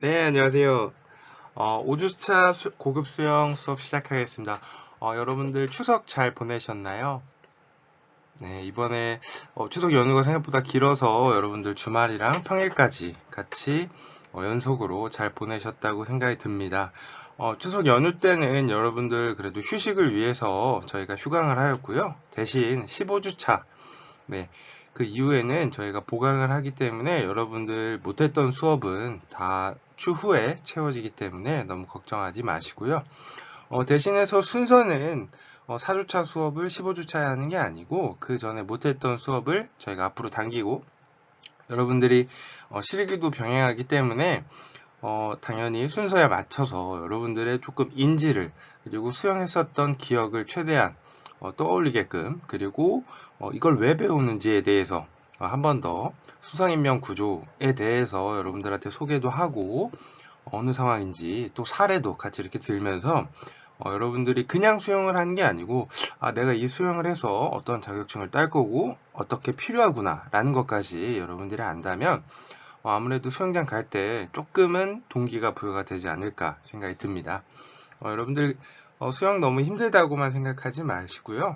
네, 안녕하세요. 5주차 고급 수영 수업 시작하겠습니다. 여러분들 추석 잘 보내셨나요? 네, 이번에 추석 연휴가 생각보다 길어서 여러분들 주말이랑 평일까지 같이 연속으로 잘 보내셨다고 생각이 듭니다. 추석 연휴 때는 여러분들 그래도 휴식을 위해서 저희가 휴강을 하였고요. 대신 15주차, 네, 그 이후에는 저희가 보강을 하기 때문에 여러분들 못했던 수업은 다 추후에 채워지기 때문에 너무 걱정하지 마시고요. 대신해서 순서는 4주차 수업을 15주차에 하는 게 아니고 그 전에 못했던 수업을 저희가 앞으로 당기고 여러분들이 실기도 병행하기 때문에 당연히 순서에 맞춰서 여러분들의 조금 인지를 그리고 수영했었던 기억을 최대한 떠올리게끔 그리고 이걸 왜 배우는지에 대해서 한 번 더 수성인명 구조에 대해서 여러분들한테 소개도 하고 어느 상황인지 또 사례도 같이 이렇게 들면서 여러분들이 그냥 수영을 하는 게 아니고 내가 이 수영을 해서 어떤 자격증을 딸 거고 어떻게 필요하구나 라는 것까지 여러분들이 안다면 아무래도 수영장 갈 때 조금은 동기가 부여가 되지 않을까 생각이 듭니다. 여러분들 수영 너무 힘들다고만 생각하지 마시고요.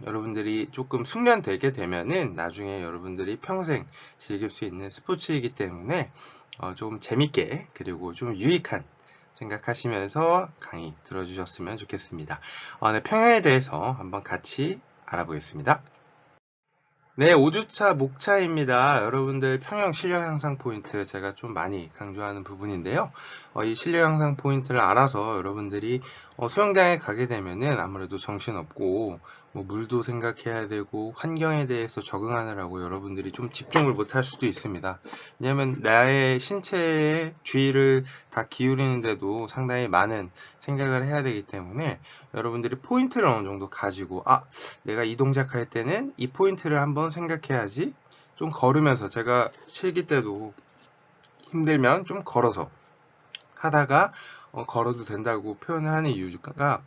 여러분들이 조금 숙련되게 되면은 나중에 여러분들이 평생 즐길 수 있는 스포츠이기 때문에 좀 재밌게 그리고 좀 유익한 생각하시면서 강의 들어주셨으면 좋겠습니다. 네, 평형에 대해서 한번 같이 알아보겠습니다. 네, 5주차 목차입니다. 여러분들 평형 실력 향상 포인트 제가 좀 많이 강조하는 부분인데요. 이 실력 향상 포인트를 알아서 여러분들이 수영장에 가게 되면은 아무래도 정신없고 뭐 물도 생각해야 되고 환경에 대해서 적응하느라고 여러분들이 좀 집중을 못할 수도 있습니다. 왜냐하면 나의 신체의 주의를 다 기울이는데도 상당히 많은 생각을 해야 되기 때문에 여러분들이 포인트를 어느 정도 가지고 내가 이 동작할 때는 이 포인트를 한번 생각해야지. 좀 걸으면서 제가 실기 때도 힘들면 좀 걸어서 하다가 걸어도 된다고 표현을 하는 이유가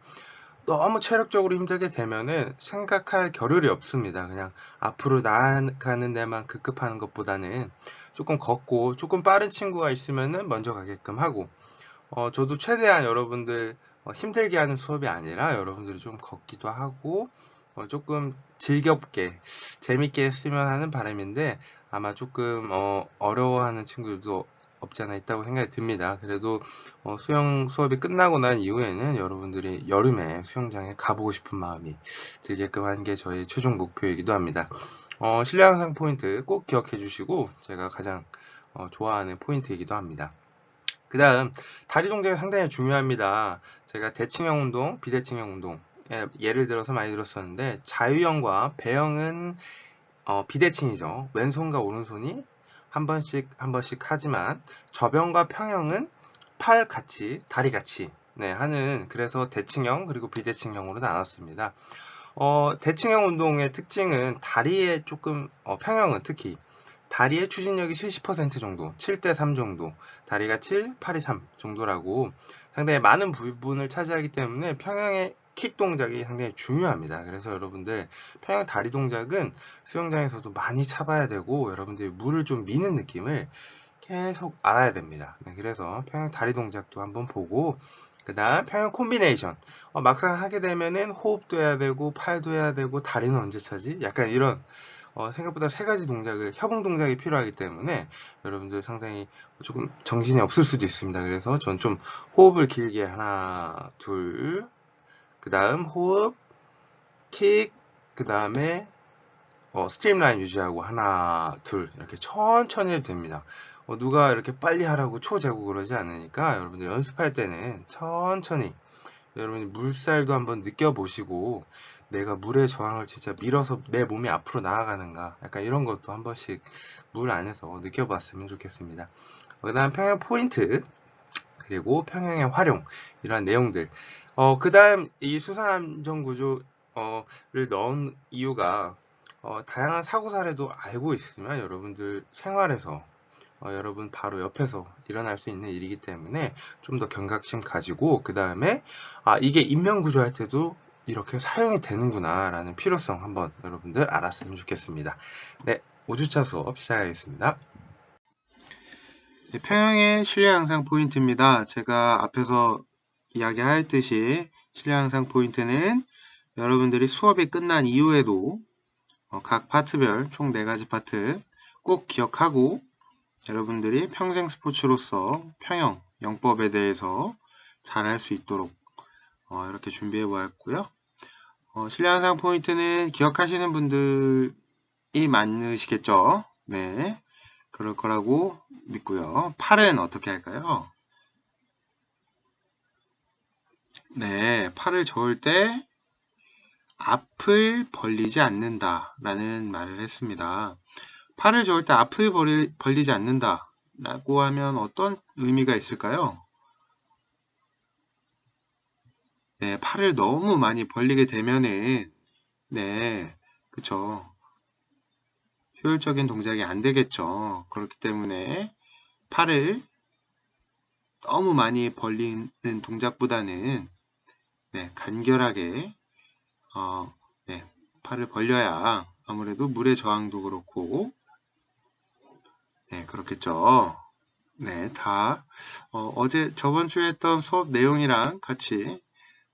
너무 체력적으로 힘들게 되면은 생각할 겨를이 없습니다. 그냥 앞으로 나아가는 데만 급급하는 것보다는 조금 걷고 조금 빠른 친구가 있으면은 먼저 가게끔 하고 저도 최대한 여러분들 힘들게 하는 수업이 아니라 여러분들이 좀 걷기도 하고 조금 즐겁게 재밌게 했으면 하는 바람인데 아마 조금 어려워하는 친구들도 없지 않아 있다고 생각이 듭니다. 그래도 수영 수업이 끝나고 난 이후에는 여러분들이 여름에 수영장에 가보고 싶은 마음이 들게끔 하는 게 저의 최종 목표이기도 합니다. 실내 향상 포인트 꼭 기억해 주시고 제가 가장 좋아하는 포인트이기도 합니다. 그 다음 다리 동작이 상당히 중요합니다. 제가 대칭형 운동, 비대칭형 운동 예를 들어서 많이 들었었는데 자유형과 배형은 비대칭이죠. 왼손과 오른손이 한 번씩 하지만 접영과 평형은 팔 같이 다리 같이 하는 그래서 대칭형 그리고 비대칭형으로 나눴습니다. 대칭형 운동의 특징은 다리에 조금 평형은 특히 다리의 추진력이 70% 정도, 7대 3 정도, 다리가 7, 팔이 3 정도라고 상당히 많은 부분을 차지하기 때문에 평형의 킥 동작이 상당히 중요합니다. 그래서 여러분들 평형 다리 동작은 수영장에서도 많이 차봐야 되고 여러분들이 물을 좀 미는 느낌을 계속 알아야 됩니다. 그래서 평형 다리 동작도 한번 보고 그 다음 평형 콤비네이션 막상 하게 되면은 호흡도 해야 되고 팔도 해야 되고 다리는 언제 차지? 약간 이런 생각보다 세 가지 동작을 협응 동작이 필요하기 때문에 여러분들 상당히 조금 정신이 없을 수도 있습니다. 그래서 전 좀 호흡을 길게 하나, 둘, 그 다음 호흡, 킥, 그 다음에 스트림라인 유지하고 하나, 둘 이렇게 천천히 해도 됩니다. 누가 이렇게 빨리 하라고 초 재고 그러지 않으니까 여러분들 연습할 때는 천천히 여러분이 물살도 한번 느껴보시고 내가 물의 저항을 진짜 밀어서 내 몸이 앞으로 나아가는가 약간 이런 것도 한 번씩 물 안에서 느껴봤으면 좋겠습니다. 그 다음 평형 포인트 그리고 평형의 활용 이러한 내용들 그 다음 이 수산안전 구조를 넣은 이유가 다양한 사고 사례도 알고 있으면 여러분들 생활에서 여러분 바로 옆에서 일어날 수 있는 일이기 때문에 좀 더 경각심 가지고 그 다음에 이게 인명구조할 때도 이렇게 사용이 되는구나 라는 필요성 한번 여러분들 알았으면 좋겠습니다. 네, 5주차 수업 시작하겠습니다. 네, 평형의 실내 향상 포인트입니다. 제가 앞에서 이야기하였듯이 실내 향상 포인트는 여러분들이 수업이 끝난 이후에도 각 파트별 총 4가지 파트 꼭 기억하고 여러분들이 평생 스포츠로서 평형, 영법에 대해서 잘 할 수 있도록 이렇게 준비해 보았고요. 실내 향상 포인트는 기억하시는 분들이 많으시겠죠? 네, 그럴 거라고 믿고요. 팔은 어떻게 할까요? 네, 팔을 저을 때 앞을 벌리지 않는다 라는 말을 했습니다. 팔을 저을 때 앞을 벌리지 않는다 라고 하면 어떤 의미가 있을까요? 네, 팔을 너무 많이 벌리게 되면은 네, 그쵸. 효율적인 동작이 안 되겠죠. 그렇기 때문에 팔을 너무 많이 벌리는 동작보다는 네, 간결하게 네, 팔을 벌려야 아무래도 물의 저항도 그렇고 네, 그렇겠죠. 네, 다 저번 주에 했던 수업 내용이랑 같이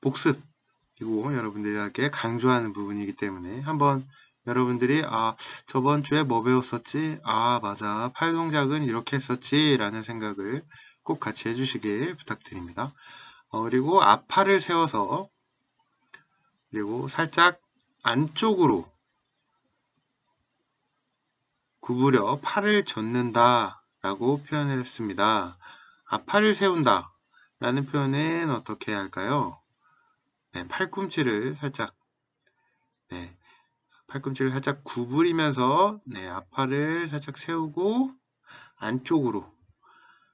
복습이고 여러분들에게 강조하는 부분이기 때문에 한번 여러분들이 저번 주에 뭐 배웠었지? 맞아. 팔 동작은 이렇게 했었지 라는 생각을 꼭 같이 해주시길 부탁드립니다. 그리고 앞팔을 세워서 그리고 살짝 안쪽으로 구부려 팔을 젓는다 라고 표현을 했습니다. 앞팔을 세운다 라는 표현은 어떻게 할까요? 네, 팔꿈치를 살짝 구부리면서 앞팔을 살짝 세우고 안쪽으로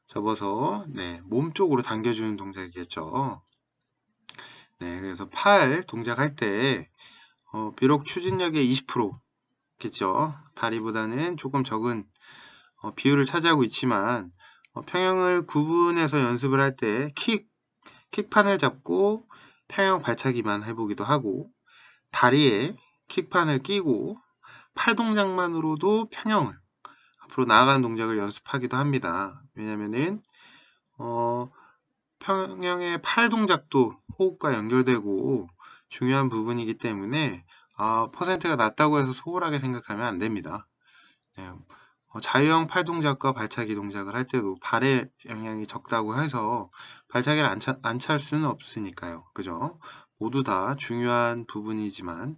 접어서 몸 쪽으로 당겨주는 동작이겠죠. 네, 그래서 팔 동작할 때 비록 추진력의 20%겠죠. 다리보다는 조금 적은 비율을 차지하고 있지만 평형을 구분해서 연습을 할 때 킥판을 잡고 평형 발차기만 해보기도 하고 다리에 킥판을 끼고 팔 동작만으로도 평형을 앞으로 나아가는 동작을 연습하기도 합니다. 왜냐면은 평형의 팔 동작도 호흡과 연결되고 중요한 부분이기 때문에 퍼센트가 낮다고 해서 소홀하게 생각하면 안 됩니다. 네, 자유형 팔 동작과 발차기 동작을 할 때도 발의 영향이 적다고 해서 발차기를 안 찰 수는 없으니까요. 그죠? 모두 다 중요한 부분이지만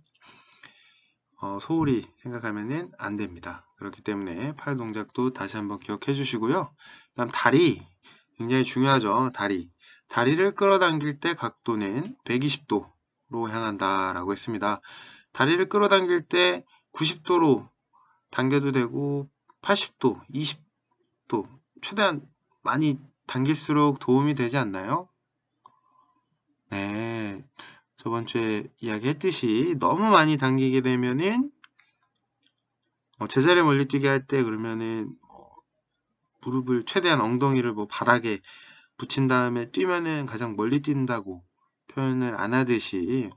소홀히 생각하면 안 됩니다. 그렇기 때문에 팔 동작도 다시 한번 기억해 주시고요. 다음 다리 굉장히 중요하죠. 다리를 끌어당길 때 각도는 120도로 향한다 라고 했습니다. 다리를 끌어당길 때 90도로 당겨도 되고 80도, 20도 최대한 많이 당길수록 도움이 되지 않나요? 네, 저번 주에 이야기했듯이 너무 많이 당기게 되면은 제자리 멀리뛰기 할 때 그러면은 무릎을 최대한 엉덩이를 바닥에 붙인 다음에 뛰면은 가장 멀리 뛴다고 표현을 안 하듯이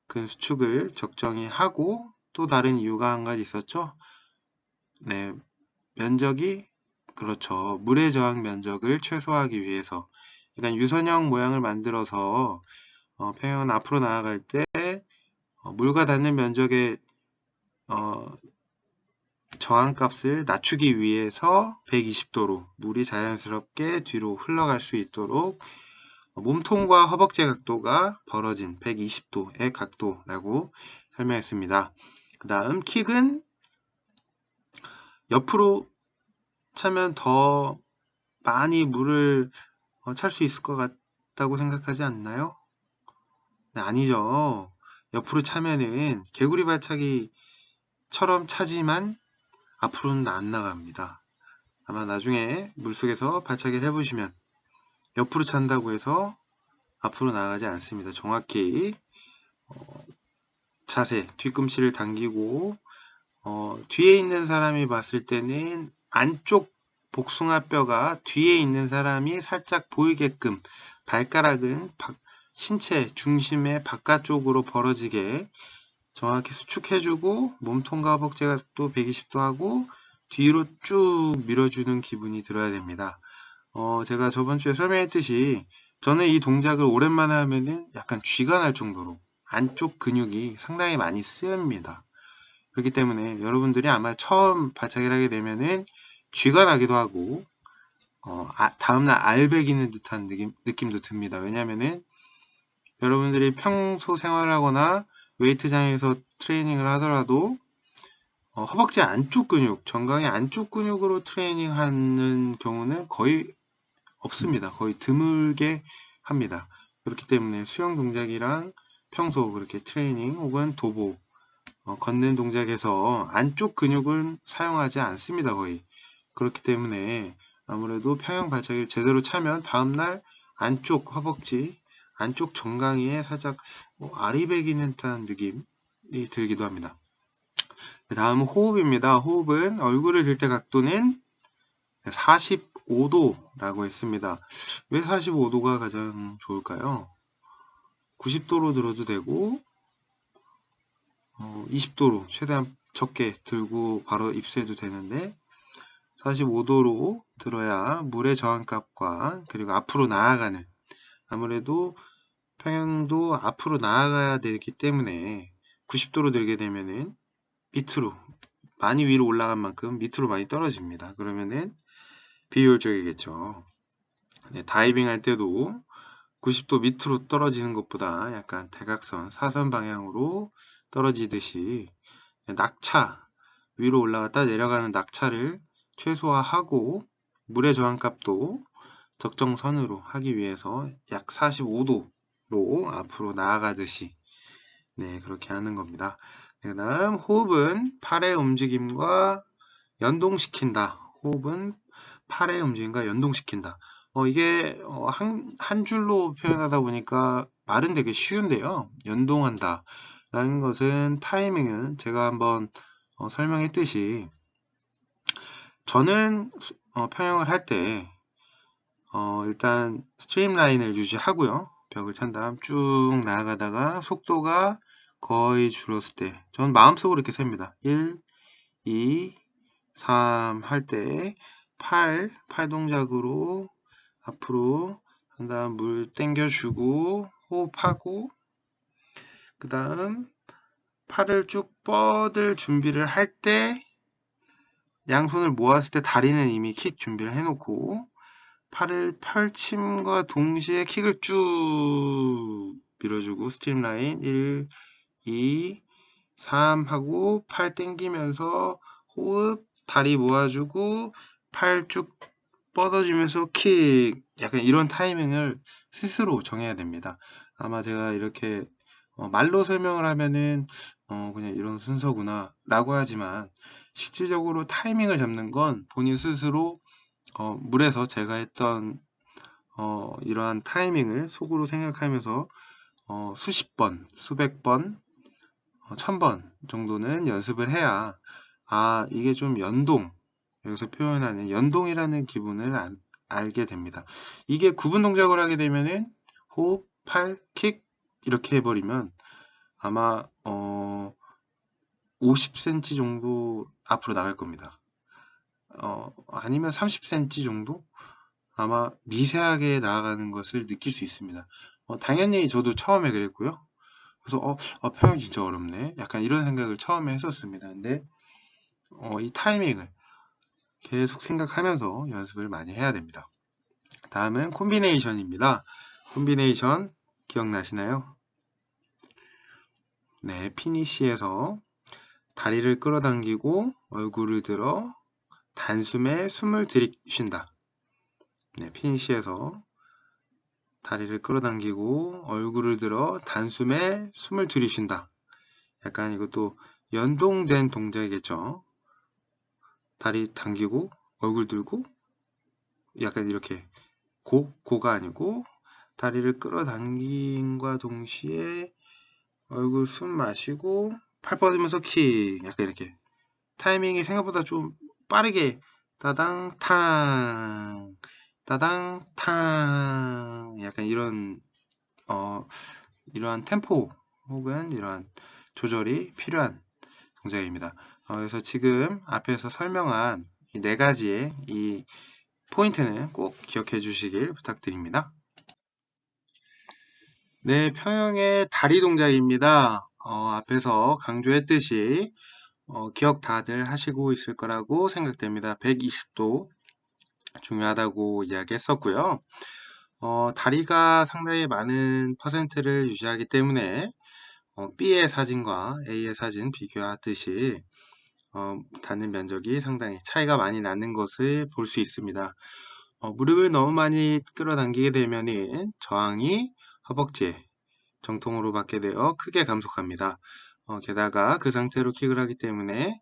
근 수축을 적정히 하고 또 다른 이유가 한 가지 있었죠. 네, 면적이 그렇죠. 물의 저항 면적을 최소화하기 위해서 약간 유선형 모양을 만들어서 평형은 앞으로 나아갈 때 물과 닿는 면적의 저항값을 낮추기 위해서 120도로 물이 자연스럽게 뒤로 흘러갈 수 있도록 몸통과 허벅지 각도가 벌어진 120도의 각도라고 설명했습니다. 그 다음 킥은 옆으로 차면 더 많이 물을 찰 수 있을 것 같다고 생각하지 않나요? 네, 아니죠. 옆으로 차면은 개구리 발차기처럼 차지만 앞으로는 안 나갑니다. 아마 나중에 물속에서 발차기를 해보시면 옆으로 찬다고 해서 앞으로 나가지 않습니다. 정확히 자세, 뒤꿈치를 당기고 뒤에 있는 사람이 봤을 때는 안쪽 복숭아뼈가 뒤에 있는 사람이 살짝 보이게끔 발가락은 신체 중심의 바깥쪽으로 벌어지게 정확히 수축해주고 몸통과 허벅지 각도 120도 하고 뒤로 쭉 밀어주는 기분이 들어야 됩니다. 제가 저번 주에 설명했듯이 저는 이 동작을 오랜만에 하면은 약간 쥐가 날 정도로 안쪽 근육이 상당히 많이 쓰입니다. 그렇기 때문에 여러분들이 아마 처음 발차기를 하게 되면은 쥐가 나기도 하고 다음날 알배기는 듯한 느낌도 듭니다. 왜냐면은 여러분들이 평소 생활하거나 웨이트장에서 트레이닝을 하더라도 허벅지 안쪽 근육, 정강이 안쪽 근육으로 트레이닝하는 경우는 거의 없습니다. 거의 드물게 합니다. 그렇기 때문에 수영 동작이랑 평소 그렇게 트레이닝 혹은 도보, 걷는 동작에서 안쪽 근육은 사용하지 않습니다. 거의. 그렇기 때문에 아무래도 평형 발차기를 제대로 차면 다음날 안쪽 허벅지, 안쪽 정강이에 살짝 아리배기는 듯한 느낌이 들기도 합니다. 다음은 호흡입니다. 호흡은 얼굴을 들 때 각도는 45도라고 했습니다. 왜 45도가 가장 좋을까요? 90도로 들어도 되고 20도로 최대한 적게 들고 바로 입수해도 되는데 45도로 들어야 물의 저항값과 그리고 앞으로 나아가는 아무래도 평형도 앞으로 나아가야 되기 때문에 90도로 들게 되면은 밑으로 많이 위로 올라간 만큼 밑으로 많이 떨어집니다. 그러면은 비효율적이겠죠. 네, 다이빙 할 때도 90도 밑으로 떨어지는 것보다 약간 대각선, 사선 방향으로 떨어지듯이 낙차, 위로 올라갔다 내려가는 낙차를 최소화하고 물의 저항값도 적정선으로 하기 위해서 약 45도로 앞으로 나아가듯이 그렇게 하는 겁니다. 그 다음 호흡은 팔의 움직임과 연동시킨다. 호흡은 팔의 움직임과 연동시킨다. 이게 한 줄로 표현하다 보니까 말은 되게 쉬운데요. 연동한다 라는 것은 타이밍은 제가 한번 설명했듯이 저는 평형을 할 때 일단 스트림라인을 유지하고요. 벽을 찬 다음 쭉 나아가다가 속도가 거의 줄었을 때 저는 마음속으로 이렇게 셉니다. 1, 2, 3 할 때 팔 동작으로 앞으로 한 다음 물 당겨주고 호흡하고 그 다음 팔을 쭉 뻗을 준비를 할 때 양손을 모았을 때 다리는 이미 킥 준비를 해놓고 팔을 펼침과 동시에 킥을 쭉 밀어주고 스트림라인 1, 2, 3 하고 팔 당기면서 호흡 다리 모아주고 팔 쭉 뻗어주면서 킥 약간 이런 타이밍을 스스로 정해야 됩니다. 아마 제가 이렇게 말로 설명을 하면은 그냥 이런 순서구나 라고 하지만 실질적으로 타이밍을 잡는 건 본인 스스로 물에서 제가 했던 이러한 타이밍을 속으로 생각하면서 수십 번, 수백 번, 1000번 정도는 연습을 해야 이게 좀 연동, 여기서 표현하는 연동이라는 기분을 알게 됩니다. 이게 구분 동작을 하게 되면은 호흡, 팔, 킥 이렇게 해버리면 아마 50cm 정도 앞으로 나갈 겁니다. 아니면 30cm 정도 아마 미세하게 나아가는 것을 느낄 수 있습니다. 당연히 저도 처음에 그랬고요. 그래서 평형 진짜 어렵네. 약간 이런 생각을 처음에 했었습니다. 근데 이 타이밍을 계속 생각하면서 연습을 많이 해야 됩니다. 다음은 콤비네이션입니다. 콤비네이션 기억나시나요? 네, 피니시에서 다리를 끌어당기고 얼굴을 들어 단숨에 숨을 들이쉰다. 네, 피니시에서 다리를 끌어당기고 얼굴을 들어 단숨에 숨을 들이쉰다. 약간 이것도 연동된 동작이겠죠. 다리 당기고 얼굴 들고 약간 이렇게 고가 아니고 다리를 끌어당김과 동시에 얼굴 숨 마시고 팔 뻗으면서 킥 약간 이렇게 타이밍이 생각보다 좀 빠르게 따당 탕 따당 탕 약간 이런 이러한 템포 혹은 이러한 조절이 필요한 동작입니다. 그래서 지금 앞에서 설명한 이 네 가지의 이 포인트는 꼭 기억해 주시길 부탁드립니다. 네, 평형의 다리 동작입니다. 앞에서 강조했듯이 기억 다들 하시고 있을 거라고 생각됩니다. 120도 중요하다고 이야기했었고요. 다리가 상당히 많은 퍼센트를 유지하기 때문에 B의 사진과 A의 사진 비교하듯이 닿는 면적이 상당히 차이가 많이 나는 것을 볼 수 있습니다. 무릎을 너무 많이 끌어당기게 되면은 저항이 허벅지에 정통으로 받게 되어 크게 감속합니다. 게다가 그 상태로 킥을 하기 때문에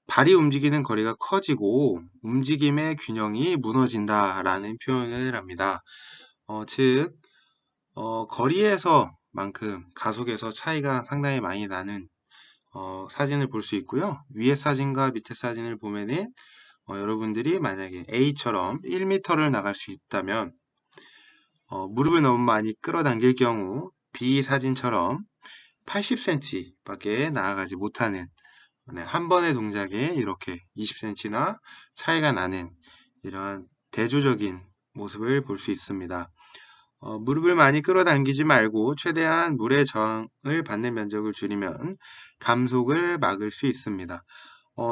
발이 움직이는 거리가 커지고 움직임의 균형이 무너진다라는 표현을 합니다. 즉 거리에서만큼 가속에서 차이가 상당히 많이 나는 사진을 볼 수 있고요. 위에 사진과 밑에 사진을 보면은 여러분들이 만약에 A처럼 1m를 나갈 수 있다면 무릎을 너무 많이 끌어당길 경우 B 사진처럼 80cm 밖에 나아가지 못하는 한 번의 동작에 이렇게 20cm나 차이가 나는 이러한 대조적인 모습을 볼 수 있습니다. 무릎을 많이 끌어당기지 말고 최대한 물의 저항을 받는 면적을 줄이면 감속을 막을 수 있습니다.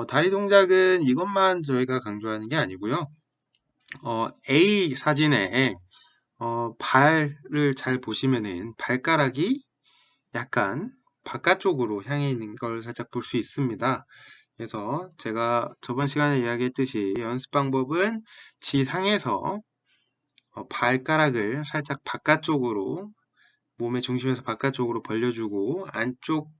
다리 동작은 이것만 저희가 강조하는 게 아니고요. A 사진에 발을 잘 보시면은 발가락이 약간 바깥쪽으로 향해 있는 걸 살짝 볼 수 있습니다. 그래서 제가 저번 시간에 이야기했듯이 연습 방법은 지상에서 발가락을 살짝 바깥쪽으로 몸의 중심에서 바깥쪽으로 벌려주고 안쪽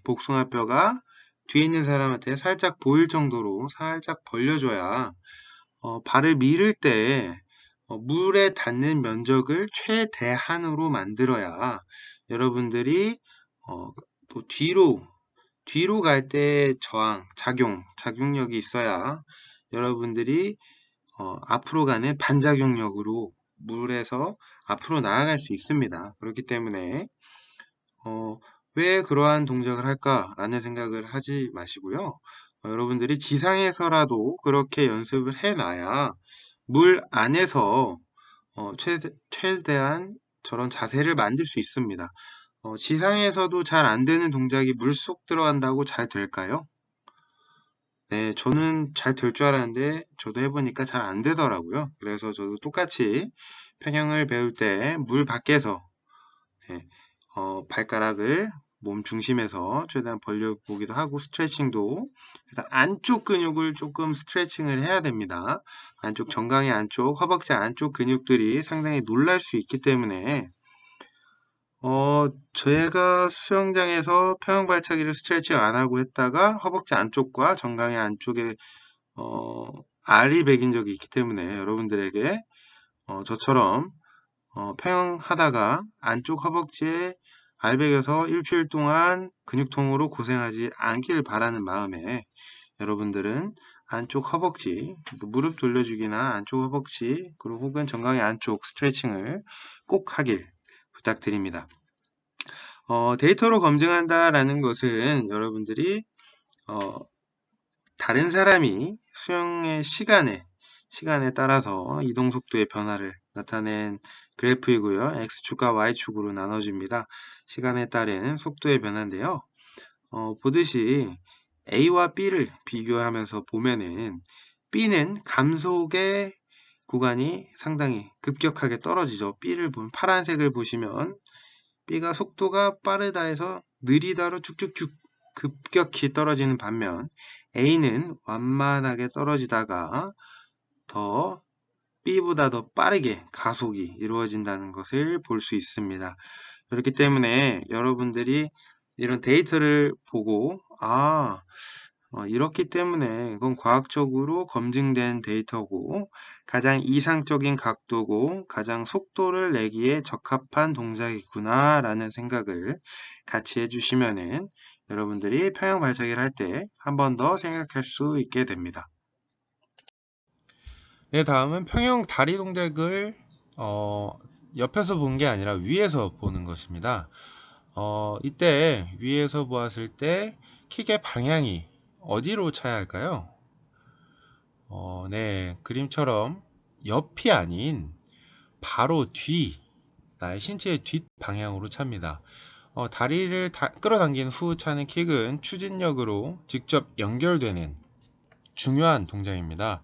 복숭아뼈가 뒤에 있는 사람한테 살짝 보일 정도로 살짝 벌려줘야 발을 밀을 때 물에 닿는 면적을 최대한으로 만들어야 여러분들이 또 뒤로 갈 때 작용력이 있어야 여러분들이 앞으로 가는 반작용력으로 물에서 앞으로 나아갈 수 있습니다. 그렇기 때문에 왜 그러한 동작을 할까라는 생각을 하지 마시고요. 여러분들이 지상에서라도 그렇게 연습을 해놔야 물 안에서 최대한 저런 자세를 만들 수 있습니다. 지상에서도 잘 안 되는 동작이 물속 들어간다고 잘 될까요? 네, 저는 잘 될 줄 알았는데 저도 해보니까 잘 안 되더라고요. 그래서 저도 똑같이 평형을 배울 때 물 밖에서 네, 발가락을 몸 중심에서 최대한 벌려보기도 하고 스트레칭도 일단 안쪽 근육을 조금 스트레칭을 해야 됩니다. 안쪽 정강이 안쪽 허벅지 안쪽 근육들이 상당히 놀랄 수 있기 때문에 제가 수영장에서 평형 발차기를 스트레칭 안 하고 했다가 허벅지 안쪽과 정강이 안쪽에 알이 배긴 적이 있기 때문에 여러분들에게 저처럼 평형 하다가 안쪽 허벅지에 알 배겨서 일주일 동안 근육통으로 고생하지 않길 바라는 마음에 여러분들은 안쪽 허벅지, 무릎 돌려주기나 안쪽 허벅지, 그리고 혹은 정강이 안쪽 스트레칭을 꼭 하길 부탁드립니다. 데이터로 검증한다라는 것은 여러분들이 다른 사람이 수영의 시간에 따라서 이동 속도의 변화를 나타낸 그래프이고요. X축과 Y축으로 나눠집니다. 시간에 따른 속도의 변화인데요. 보듯이 A와 B를 비교하면서 보면은 B는 감속의 구간이 상당히 급격하게 떨어지죠. B를 보면 파란색을 보시면 B가 속도가 빠르다 해서 느리다로 쭉쭉쭉 급격히 떨어지는 반면 A는 완만하게 떨어지다가 더 B보다 더 빠르게 가속이 이루어진다는 것을 볼 수 있습니다. 그렇기 때문에 여러분들이 이런 데이터를 보고 이렇기 때문에 이건 과학적으로 검증된 데이터고 가장 이상적인 각도고 가장 속도를 내기에 적합한 동작이구나 라는 생각을 같이 해주시면은 여러분들이 평형 발차기를 할 때 한 번 더 생각할 수 있게 됩니다. 네, 다음은 평형 다리 동작을 옆에서 보는 게 아니라 위에서 보는 것입니다. 이때 위에서 보았을 때 킥의 방향이 어디로 차야 할까요? 네, 그림처럼 옆이 아닌 바로 뒤, 나의 신체의 뒷 방향으로 찹니다. 다리를 끌어당긴 후 차는 킥은 추진력으로 직접 연결되는 중요한 동작입니다.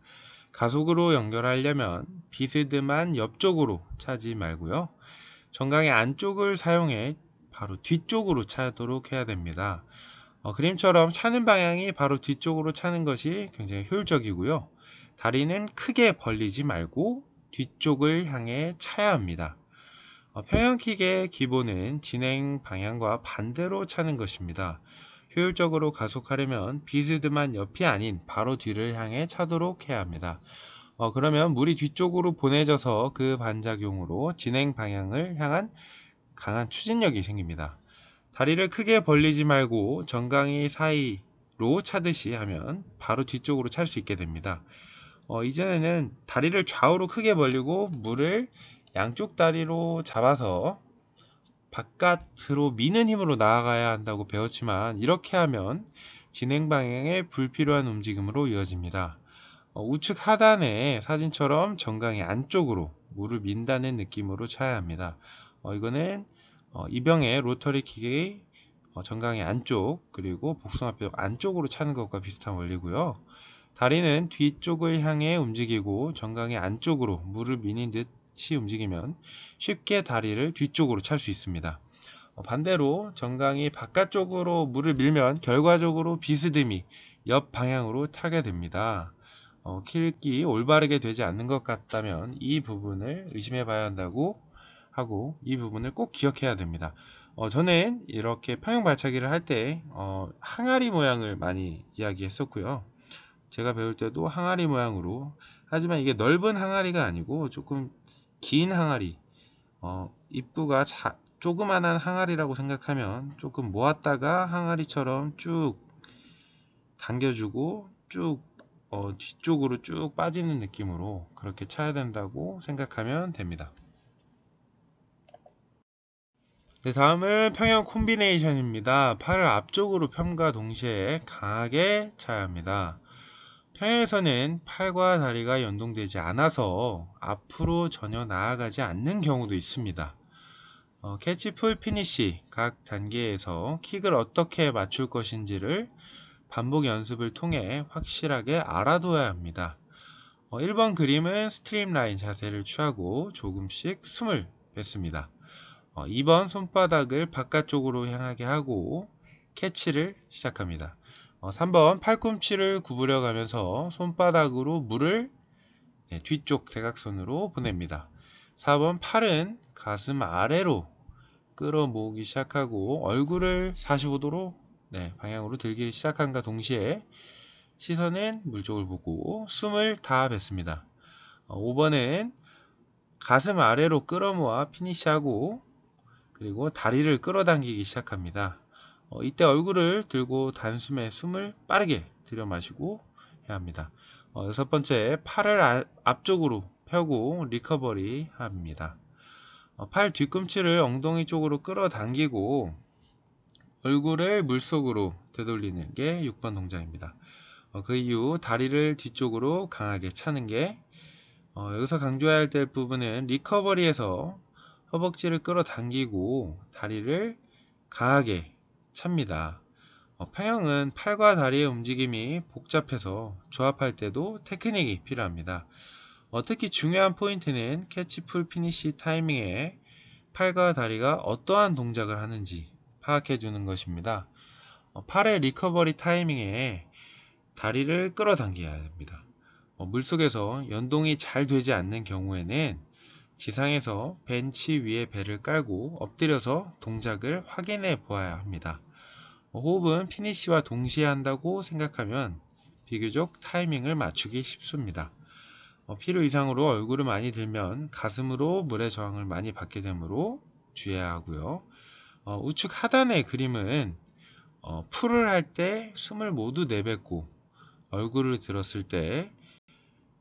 가속으로 연결하려면 비스듬한 옆쪽으로 차지 말고요. 정강의 안쪽을 사용해 바로 뒤쪽으로 차도록 해야 됩니다. 그림처럼 차는 방향이 바로 뒤쪽으로 차는 것이 굉장히 효율적이고요. 다리는 크게 벌리지 말고 뒤쪽을 향해 차야 합니다. 평형킥의 기본은 진행 방향과 반대로 차는 것입니다. 효율적으로 가속하려면 비스듬한 옆이 아닌 바로 뒤를 향해 차도록 해야 합니다. 그러면 물이 뒤쪽으로 보내져서 그 반작용으로 진행 방향을 향한 강한 추진력이 생깁니다. 다리를 크게 벌리지 말고 정강이 사이로 차듯이 하면 바로 뒤쪽으로 찰 수 있게 됩니다. 이전에는 다리를 좌우로 크게 벌리고 물을 양쪽 다리로 잡아서 바깥으로 미는 힘으로 나아가야 한다고 배웠지만 이렇게 하면 진행 방향에 불필요한 움직임으로 이어집니다. 우측 하단의 사진처럼 정강이 안쪽으로 물을 민다는 느낌으로 차야 합니다. 이거는 이병의 로터리 킥의 정강이 안쪽 그리고 복숭아뼈 안쪽으로 차는 것과 비슷한 원리고요. 다리는 뒤쪽을 향해 움직이고 정강이 안쪽으로 물을 미는 듯이 움직이면 쉽게 다리를 뒤쪽으로 찰 수 있습니다. 반대로 정강이 바깥쪽으로 물을 밀면 결과적으로 비스듬히 옆 방향으로 타게 됩니다. 킥이 올바르게 되지 않는 것 같다면 이 부분을 의심해 봐야 한다고 하고 이 부분을 꼭 기억해야 됩니다. 저는 이렇게 평형 발차기를 할 때 항아리 모양을 많이 이야기했었고요. 제가 배울 때도 항아리 모양으로, 하지만 이게 넓은 항아리가 아니고 조금 긴 항아리, 입구가 조그만한 항아리라고 생각하면 조금 모았다가 항아리처럼 쭉 당겨주고 쭉 뒤쪽으로 쭉 빠지는 느낌으로 그렇게 차야 된다고 생각하면 됩니다. 네, 다음은 평형 콤비네이션입니다. 팔을 앞쪽으로 펴과 동시에 강하게 차야 합니다. 평형에서는 팔과 다리가 연동되지 않아서 앞으로 전혀 나아가지 않는 경우도 있습니다. 캐치, 풀, 피니시 각 단계에서 킥을 어떻게 맞출 것인지를 반복 연습을 통해 확실하게 알아둬야 합니다. 1번 그림은 스트림라인 자세를 취하고 조금씩 숨을 뱉습니다. 2번 손바닥을 바깥쪽으로 향하게 하고 캐치를 시작합니다. 3번 팔꿈치를 구부려 가면서 손바닥으로 물을 뒤쪽 대각선으로 보냅니다. 4번 팔은 가슴 아래로 끌어 모으기 시작하고 얼굴을 45도로 방향으로 들기 시작함과 동시에 시선은 물 쪽을 보고 숨을 다 뱉습니다. 5번은 가슴 아래로 끌어 모아 피니시하고 그리고 다리를 끌어당기기 시작합니다. 이때 얼굴을 들고 단숨에 숨을 빠르게 들여 마시고 해야 합니다. 6번째, 팔을 앞쪽으로 펴고 리커버리 합니다. 팔 뒤꿈치를 엉덩이 쪽으로 끌어당기고 얼굴을 물속으로 되돌리는 게 6번 동작입니다. 그 이후 다리를 뒤쪽으로 강하게 차는 게 여기서 강조해야 될 부분은 리커버리에서 허벅지를 끌어당기고 다리를 강하게 찹니다. 평형은 팔과 다리의 움직임이 복잡해서 조합할 때도 테크닉이 필요합니다. 특히 중요한 포인트는 캐치, 풀, 피니시 타이밍에 팔과 다리가 어떠한 동작을 하는지 파악해 주는 것입니다. 팔의 리커버리 타이밍에 다리를 끌어당겨야 합니다. 물속에서 연동이 잘 되지 않는 경우에는 지상에서 벤치 위에 배를 깔고 엎드려서 동작을 확인해 보아야 합니다. 호흡은 피니시와 동시에 한다고 생각하면 비교적 타이밍을 맞추기 쉽습니다. 필요 이상으로 얼굴을 많이 들면 가슴으로 물의 저항을 많이 받게 되므로 주의해야 하고요. 우측 하단의 그림은 풀을 할 때 숨을 모두 내뱉고 얼굴을 들었을 때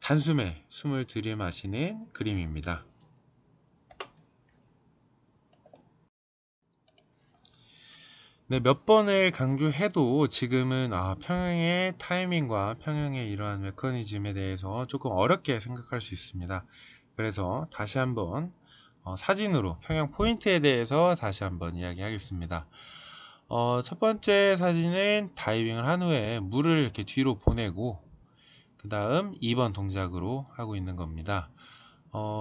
단숨에 숨을 들이마시는 그림입니다. 네, 몇 번을 강조해도 지금은 평형의 타이밍과 평형의 이러한 메커니즘에 대해서 조금 어렵게 생각할 수 있습니다. 그래서 다시 한번 사진으로 평형 포인트에 대해서 다시 한번 이야기하겠습니다. 첫 번째 사진은 다이빙을 한 후에 물을 이렇게 뒤로 보내고 그 다음 2번 동작으로 하고 있는 겁니다.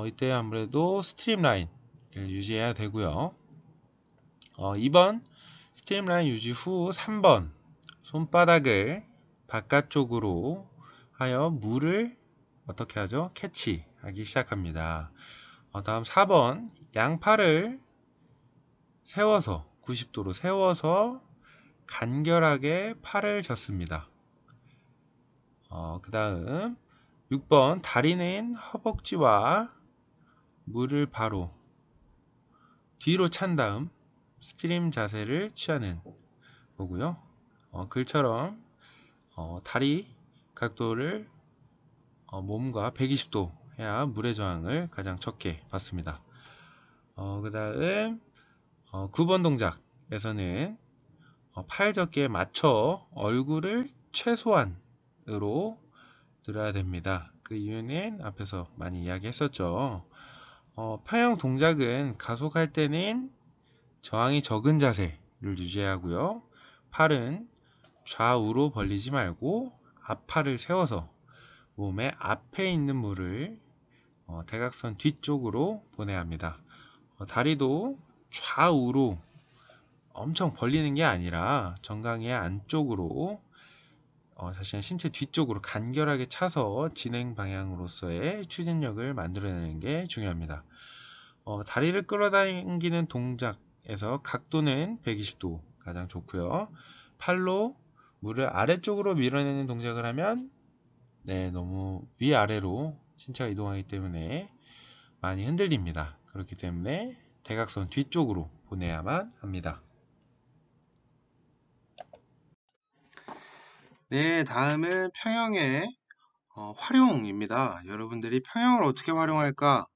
이때 아무래도 스트림 라인을 유지해야 되고요. 2번 스트림 라인 유지 후 3번 손바닥을 바깥쪽으로 하여 물을 어떻게 하죠? 캐치하기 시작합니다. 다음 4번 양팔을 세워서 90도로 세워서 간결하게 팔을 젓습니다. 그 다음 6번 다리는 허벅지와 물을 바로 뒤로 찬 다음 스트림 자세를 취하는 거고요. 글처럼 다리 각도를 몸과 120도 해야 물의 저항을 가장 적게 받습니다. 그 다음 9번 동작에서는 팔접기에 맞춰 얼굴을 최소한으로 들어야 됩니다. 그 이유는 앞에서 많이 이야기했었죠. 평형 동작은 가속할 때는 저항이 적은 자세를 유지해야 하고요. 팔은 좌우로 벌리지 말고 앞팔을 세워서 몸의 앞에 있는 물을 대각선 뒤쪽으로 보내야 합니다. 다리도 좌우로 엄청 벌리는 게 아니라 정강이 안쪽으로 자신의 신체 뒤쪽으로 간결하게 차서 진행 방향으로서의 추진력을 만들어내는 게 중요합니다. 다리를 끌어당기는 동작에서 각도는 120도 가장 좋고요. 팔로 물을 아래쪽으로 밀어내는 동작을 하면 너무 위아래로 신체가 이동하기 때문에 많이 흔들립니다. 그렇기 때문에 대각선 뒤쪽으로 보내야만 합니다. 네, 다음은 평형의 활용입니다. 여러분들이 평형을 어떻게 활용할까?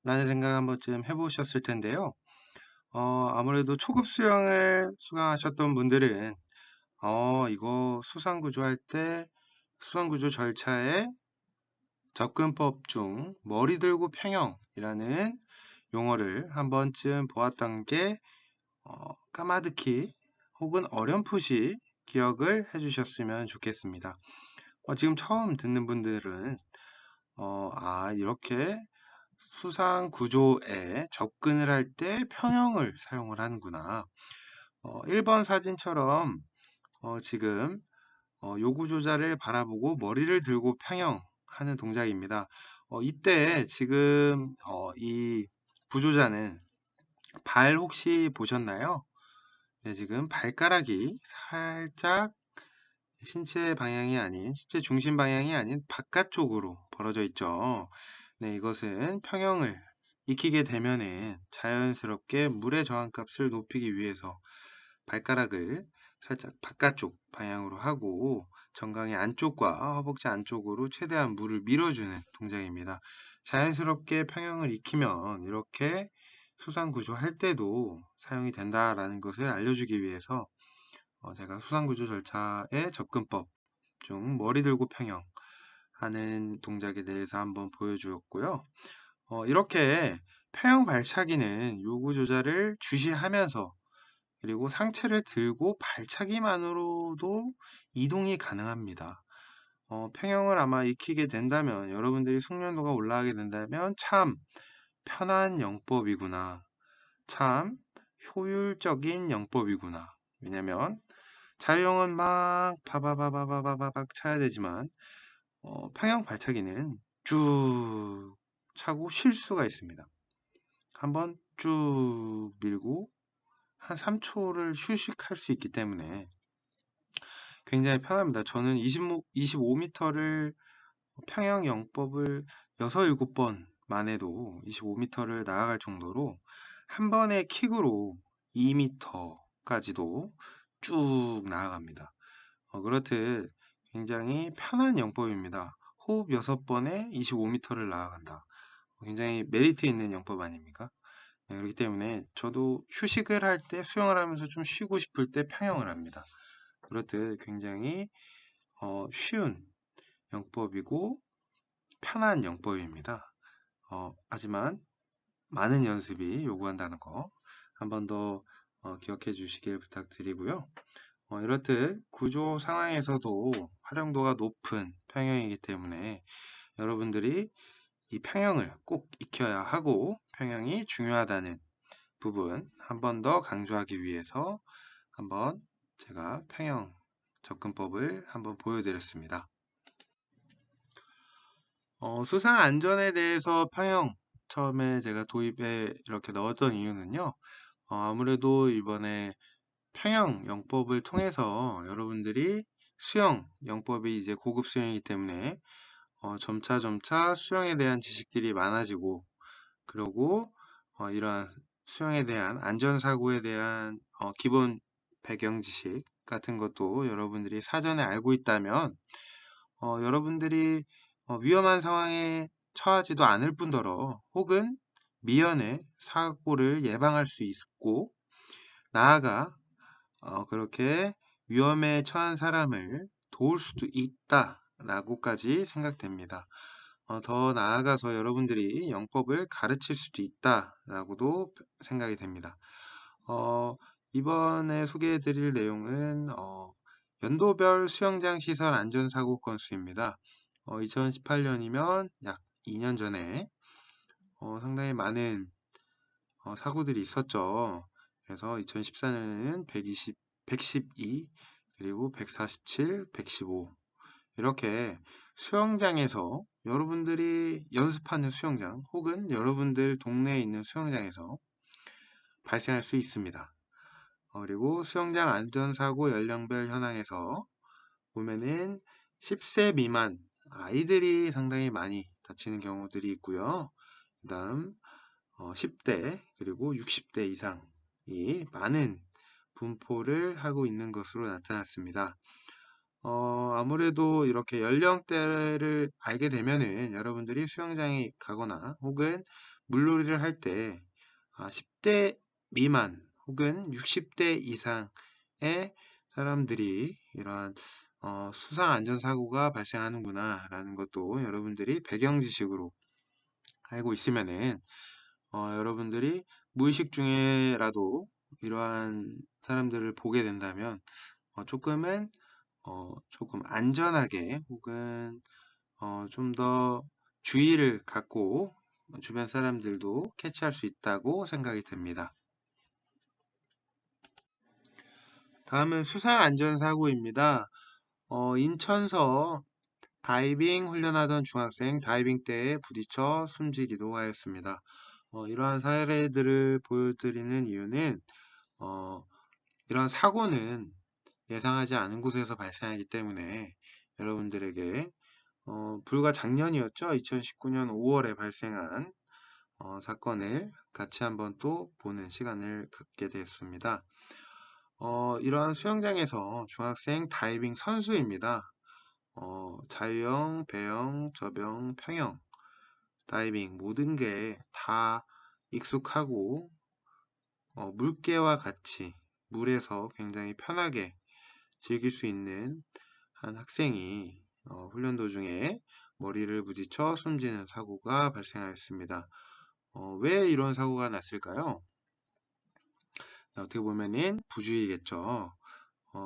라는 생각 한 번쯤 해보셨을 텐데요. 아무래도 초급 수영을 수강하셨던 분들은 이거 수상구조 할 때 수상구조 절차에 접근법 중 머리 들고 평형이라는 용어를 한 번쯤 보았던 게 까마득히 혹은 어렴풋이 기억을 해주셨으면 좋겠습니다. 지금 처음 듣는 분들은 이렇게 수상 구조에 접근을 할 때 평형을 사용을 하는구나. 1번 사진처럼 지금 요구 조자를 바라보고 머리를 들고 평형하는 동작입니다. 이때 지금 이 구조자는 발 혹시 보셨나요? 네, 지금 발가락이 살짝 신체 방향이 아닌, 신체 중심 방향이 아닌 바깥쪽으로 벌어져 있죠. 네, 이것은 평형을 익히게 되면은 자연스럽게 물의 저항값을 높이기 위해서 발가락을 살짝 바깥쪽 방향으로 하고 정강이 안쪽과 허벅지 안쪽으로 최대한 물을 밀어주는 동작입니다. 자연스럽게 평형을 익히면 이렇게 수상구조 할 때도 사용이 된다라는 것을 알려주기 위해서 제가 수상구조 절차의 접근법 중 머리 들고 평형 하는 동작에 대해서 한번 보여주었고요. 이렇게 평형 발차기는 요구 조절을 주시하면서 그리고 상체를 들고 발차기만으로도 이동이 가능합니다. 평형을 아마 익히게 된다면 여러분들이 숙련도가 올라가게 된다면 참 편한 영법이구나. 참 효율적인 영법이구나. 왜냐면 자유형은 막 바바바바바바박 차야 되지만 평형 발차기는 쭉 차고 쉴 수가 있습니다. 한번 쭉 밀고 한 3초를 휴식할 수 있기 때문에 굉장히 편합니다. 저는 25m를 평형 영법을 6, 7번만 해도 25m를 나아갈 정도로 한 번의 킥으로 2m까지도 쭉 나아갑니다. 그렇듯 굉장히 편한 영법입니다. 호흡 6번에 25m를 나아간다. 굉장히 메리트 있는 영법 아닙니까? 네, 그렇기 때문에 저도 휴식을 할 때 수영을 하면서 좀 쉬고 싶을 때 평영을 합니다. 그렇듯 굉장히 쉬운 영법이고 편한 영법입니다. 하지만 많은 연습이 요구한다는 거 한 번 더 기억해 주시길 부탁드리고요. 이렇듯 구조 상황에서도 활용도가 높은 평형이기 때문에 여러분들이 이 평형을 꼭 익혀야 하고 평형이 중요하다는 부분 한 번 더 강조하기 위해서 한번 제가 평형 접근법을 한번 보여드렸습니다. 수상 안전에 대해서 평형 처음에 제가 도입에 이렇게 넣었던 이유는요. 아무래도 이번에 평형 영법을 통해서 여러분들이 수영 영법이 이제 고급 수영이기 때문에 점차 수영에 대한 지식들이 많아지고 그리고 이러한 수영에 대한 안전사고에 대한 기본 배경 지식 같은 것도 여러분들이 사전에 알고 있다면 여러분들이 위험한 상황에 처하지도 않을 뿐더러 혹은 미연에 사고를 예방할 수 있고 나아가 그렇게 위험에 처한 사람을 도울 수도 있다라고까지 생각됩니다. 더 나아가서 여러분들이 영법을 가르칠 수도 있다라고도 생각이 됩니다. 이번에 소개해 드릴 내용은 연도별 수영장 시설 안전사고 건수입니다. 2018년이면 약 2년 전에 상당히 많은 사고들이 있었죠. 그래서 2014년에는 112, 그리고 147, 115 이렇게 수영장에서 여러분들이 연습하는 수영장 혹은 여러분들 동네에 있는 수영장에서 발생할 수 있습니다. 그리고 수영장 안전사고 연령별 현황에서 보면은 10세 미만 아이들이 상당히 많이 다치는 경우들이 있고요. 그 다음 10대 그리고 60대 이상이 많은 분포를 하고 있는 것으로 나타났습니다. 아무래도 이렇게 연령대를 알게 되면은 여러분들이 수영장에 가거나 혹은 물놀이를 할 때 10대 미만 혹은 60대 이상의 사람들이 이러한 수상 안전사고가 발생하는구나 라는 것도 여러분들이 배경 지식으로 알고 있으면은 여러분들이 무의식 중에라도 이러한 사람들을 보게 된다면 조금 안전하게 혹은 좀 더 주의를 갖고 주변 사람들도 캐치할 수 있다고 생각이 됩니다. 다음은 수상 안전사고입니다. 인천서 다이빙 훈련하던 중학생 다이빙 때에 부딪혀 숨지기도 하였습니다. 이러한 사례들을 보여드리는 이유는 이러한 사고는 예상하지 않은 곳에서 발생하기 때문에 여러분들에게 불과 작년이었죠. 2019년 5월에 발생한 사건을 같이 한번 또 보는 시간을 갖게 되었습니다. 이러한 수영장에서 중학생 다이빙 선수입니다. 자유형, 배영, 접영, 평영, 다이빙 모든 게 다 익숙하고 물개와 같이 물에서 굉장히 편하게 즐길 수 있는 한 학생이 훈련 도중에 머리를 부딪혀 숨지는 사고가 발생하였습니다. 왜 이런 사고가 났을까요? 어떻게 보면은 부주의겠죠.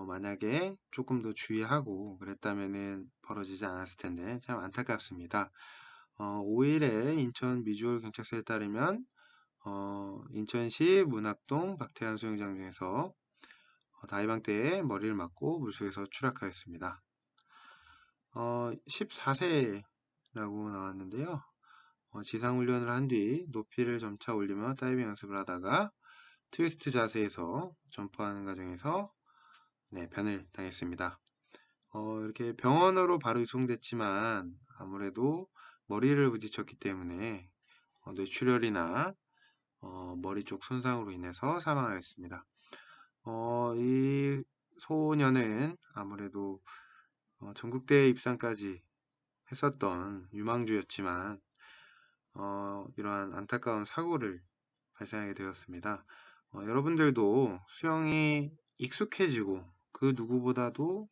만약에 조금 더 주의하고 그랬다면은 벌어지지 않았을 텐데 참 안타깝습니다. 5일에 인천 미주홀 경찰서에 따르면 인천시 문학동 박태환 수영장 중에서 다이빙 때에 머리를 맞고 물속에서 추락하였습니다. 14세라고 나왔는데요. 지상훈련을 한 뒤 높이를 점차 올리며 다이빙 연습을 하다가 트위스트 자세에서 점프하는 과정에서 변을 당했습니다. 이렇게 병원으로 바로 이송됐지만 아무래도 머리를 부딪혔기 때문에 뇌출혈이나 머리 쪽 손상으로 인해서 사망하였습니다. 이 소년은 아무래도 전국대회 입상까지 했었던 유망주였지만 이러한 안타까운 사고를 발생하게 되었습니다. 여러분들도 수영이 익숙해지고 그 누구보다도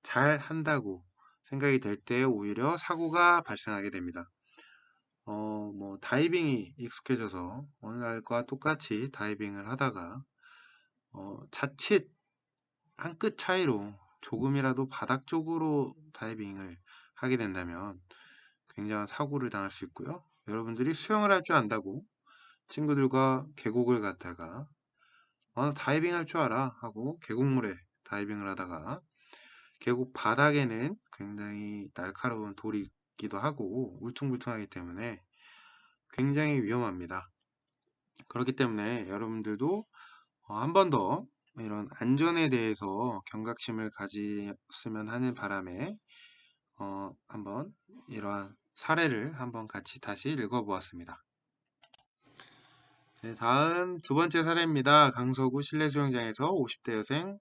잘 한다고 생각이 될 때 오히려 사고가 발생하게 됩니다. 다이빙이 익숙해져서 어느 날과 똑같이 다이빙을 하다가 자칫 한 끗 차이로 조금이라도 바닥 쪽으로 다이빙을 하게 된다면 굉장한 사고를 당할 수 있고요. 여러분들이 수영을 할 줄 안다고 친구들과 계곡을 갔다가 다이빙 할 줄 알아 하고 계곡물에 다이빙을 하다가 계곡 바닥에는 굉장히 날카로운 돌이 있기도 하고 울퉁불퉁하기 때문에 굉장히 위험합니다. 그렇기 때문에 여러분들도 한 번 더 이런 안전에 대해서 경각심을 가졌으면 하는 바람에 한번 이러한 사례를 한번 같이 다시 읽어보았습니다. 네, 다음 두 번째 사례입니다. 강서구 실내 수영장에서 50대 여생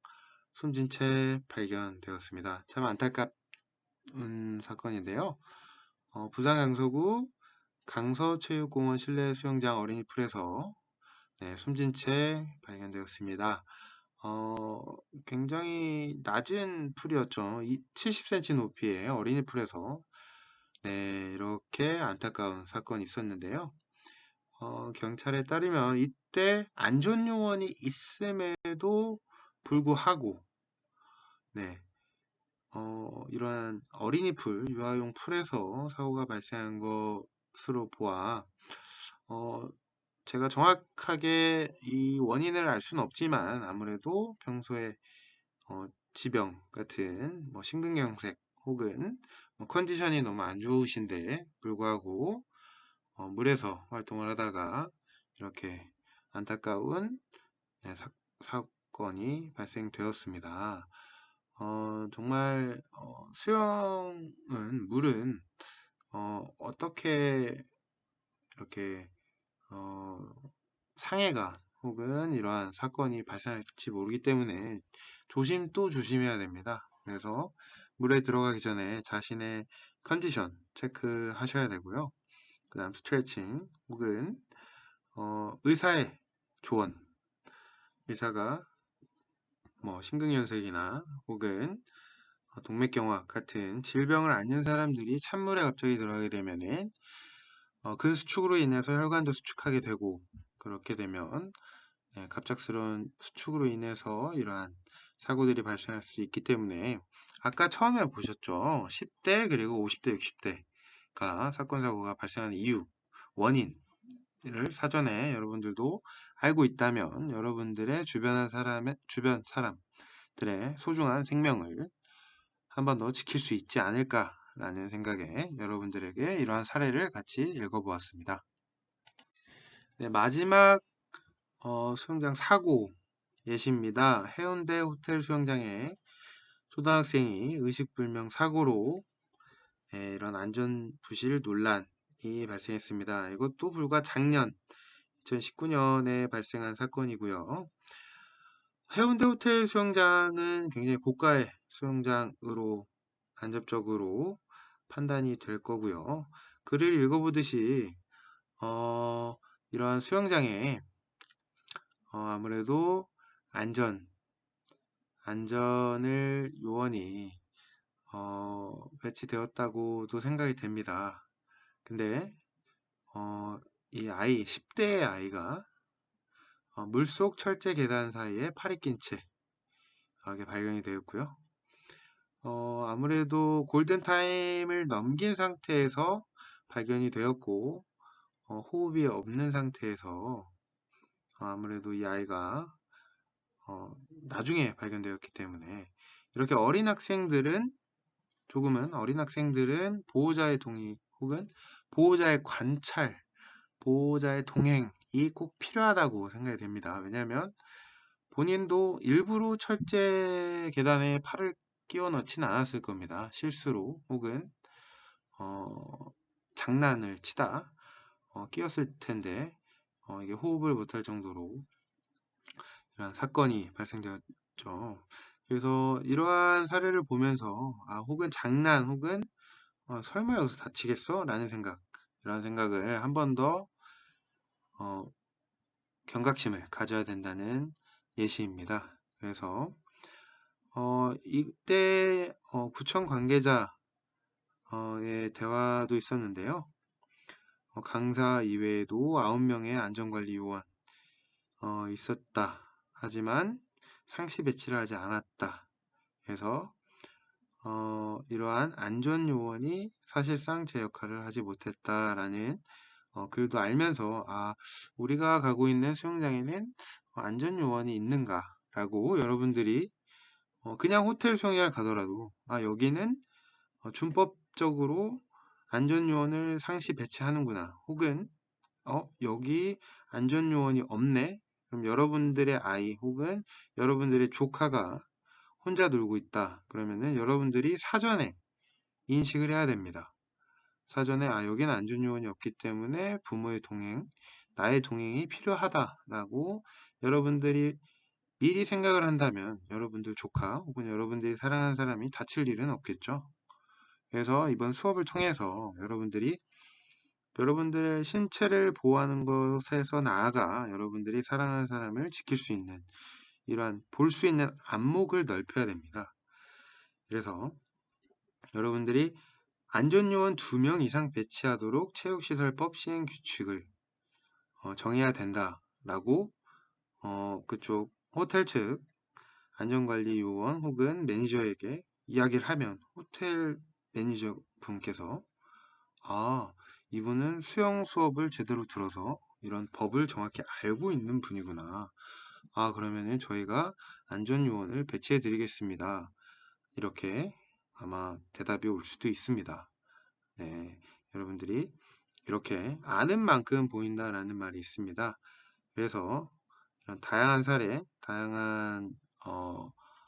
숨진 채 발견되었습니다. 참 안타까운 사건인데요. 부산 강서구 강서체육공원 실내 수영장 어린이풀에서 숨진 채 발견되었습니다. 굉장히 낮은 풀이었죠. 70cm 높이의 어린이풀에서 이렇게 안타까운 사건이 있었는데요. 경찰에 따르면 이때 안전요원이 있음에도 불구하고 이러한 어린이풀, 유아용 풀에서 사고가 발생한 것으로 보아 제가 정확하게 이 원인을 알 수는 없지만 아무래도 평소에 지병 같은 심근경색 혹은 컨디션이 너무 안 좋으신데 불구하고 물에서 활동을 하다가 이렇게 안타까운 사건이 발생되었습니다. 정말 수영은 물은 어떻게 이렇게 상해가 혹은 이러한 사건이 발생할지 모르기 때문에 조심 또 조심해야 됩니다. 그래서 물에 들어가기 전에 자신의 컨디션 체크하셔야 되고요. 그 다음 스트레칭 혹은 의사의 조언, 의사가 심근경색이나 혹은 동맥경화 같은 질병을 앓는 사람들이 찬물에 갑자기 들어가게 되면은 근 수축으로 인해서 혈관도 수축하게 되고 그렇게 되면 갑작스러운 수축으로 인해서 이러한 사고들이 발생할 수 있기 때문에 아까 처음에 보셨죠? 10대 그리고 50대 60대가 사건 사고가 발생하는 이유 원인을 사전에 여러분들도 알고 있다면 여러분들의 주변 사람들의 소중한 생명을 한 번 더 지킬 수 있지 않을까라는 생각에 여러분들에게 이러한 사례를 같이 읽어보았습니다. 마지막 수영장 사고 예시입니다. 해운대 호텔 수영장에 초등학생이 의식불명 사고로 이런 안전부실 논란이 발생했습니다. 이것도 불과 작년 2019년에 발생한 사건이고요. 해운대 호텔 수영장은 굉장히 고가의 수영장으로 간접적으로 판단이 될 거고요. 글을 읽어보듯이 이러한 수영장에 아무래도 안전을 요원이 배치되었다고도 생각이 됩니다. 근데 이 아이 10대의 아이가 물속 철제 계단 사이에 팔이 낀 채 이렇게 발견이 되었고요. 아무래도 골든타임을 넘긴 상태에서 발견이 되었고 호흡이 없는 상태에서 아무래도 이 아이가 나중에 발견되었기 때문에 이렇게 어린 학생들은 보호자의 동의 혹은 보호자의 관찰, 보호자의 동행이 꼭 필요하다고 생각이 됩니다. 왜냐하면 본인도 일부러 철제 계단에 팔을 끼워 넣진 않았을 겁니다. 실수로 혹은 장난을 치다 끼었을 텐데 이게 호흡을 못할 정도로 이런 사건이 발생되었죠. 그래서 이러한 사례를 보면서 혹은 장난 혹은 설마 여기서 다치겠어? 라는 생각 이런 생각을 한 번 더 경각심을 가져야 된다는 예시입니다. 그래서 이때 구청 관계자의 대화도 있었는데요. 강사 이외에도 9명의 안전관리 요원 있었다. 하지만 상시 배치를 하지 않았다. 그래서 이러한 안전요원이 사실상 제 역할을 하지 못했다라는 글도 알면서 우리가 가고 있는 수영장에는 안전요원이 있는가 라고 여러분들이 그냥 호텔 수영장을 가더라도 여기는 준법적으로 안전요원을 상시 배치하는구나, 혹은 여기 안전요원이 없네, 그럼 여러분들의 아이 혹은 여러분들의 조카가 혼자 놀고 있다, 그러면은 여러분들이 사전에 인식을 해야 됩니다. 사전에 여기는 안전요원이 없기 때문에 부모의 동행, 나의 동행이 필요하다라고 여러분들이 미리 생각을 한다면 여러분들 조카 혹은 여러분들이 사랑하는 사람이 다칠 일은 없겠죠. 그래서 이번 수업을 통해서 여러분들의 신체를 보호하는 것에서 나아가 여러분들이 사랑하는 사람을 지킬 수 있는, 이러한 볼 수 있는 안목을 넓혀야 됩니다. 그래서 여러분들이 안전요원 2명 이상 배치하도록 체육시설법 시행 규칙을 정해야 된다라고 그쪽 호텔 측 안전관리 요원 혹은 매니저에게 이야기를 하면, 호텔 매니저 분께서 이분은 수영 수업을 제대로 들어서 이런 법을 정확히 알고 있는 분이구나. 그러면은 저희가 안전요원을 배치해 드리겠습니다. 이렇게 아마 대답이 올 수도 있습니다. 네, 여러분들이 이렇게 아는 만큼 보인다라는 말이 있습니다. 그래서 이런 다양한 사례, 다양한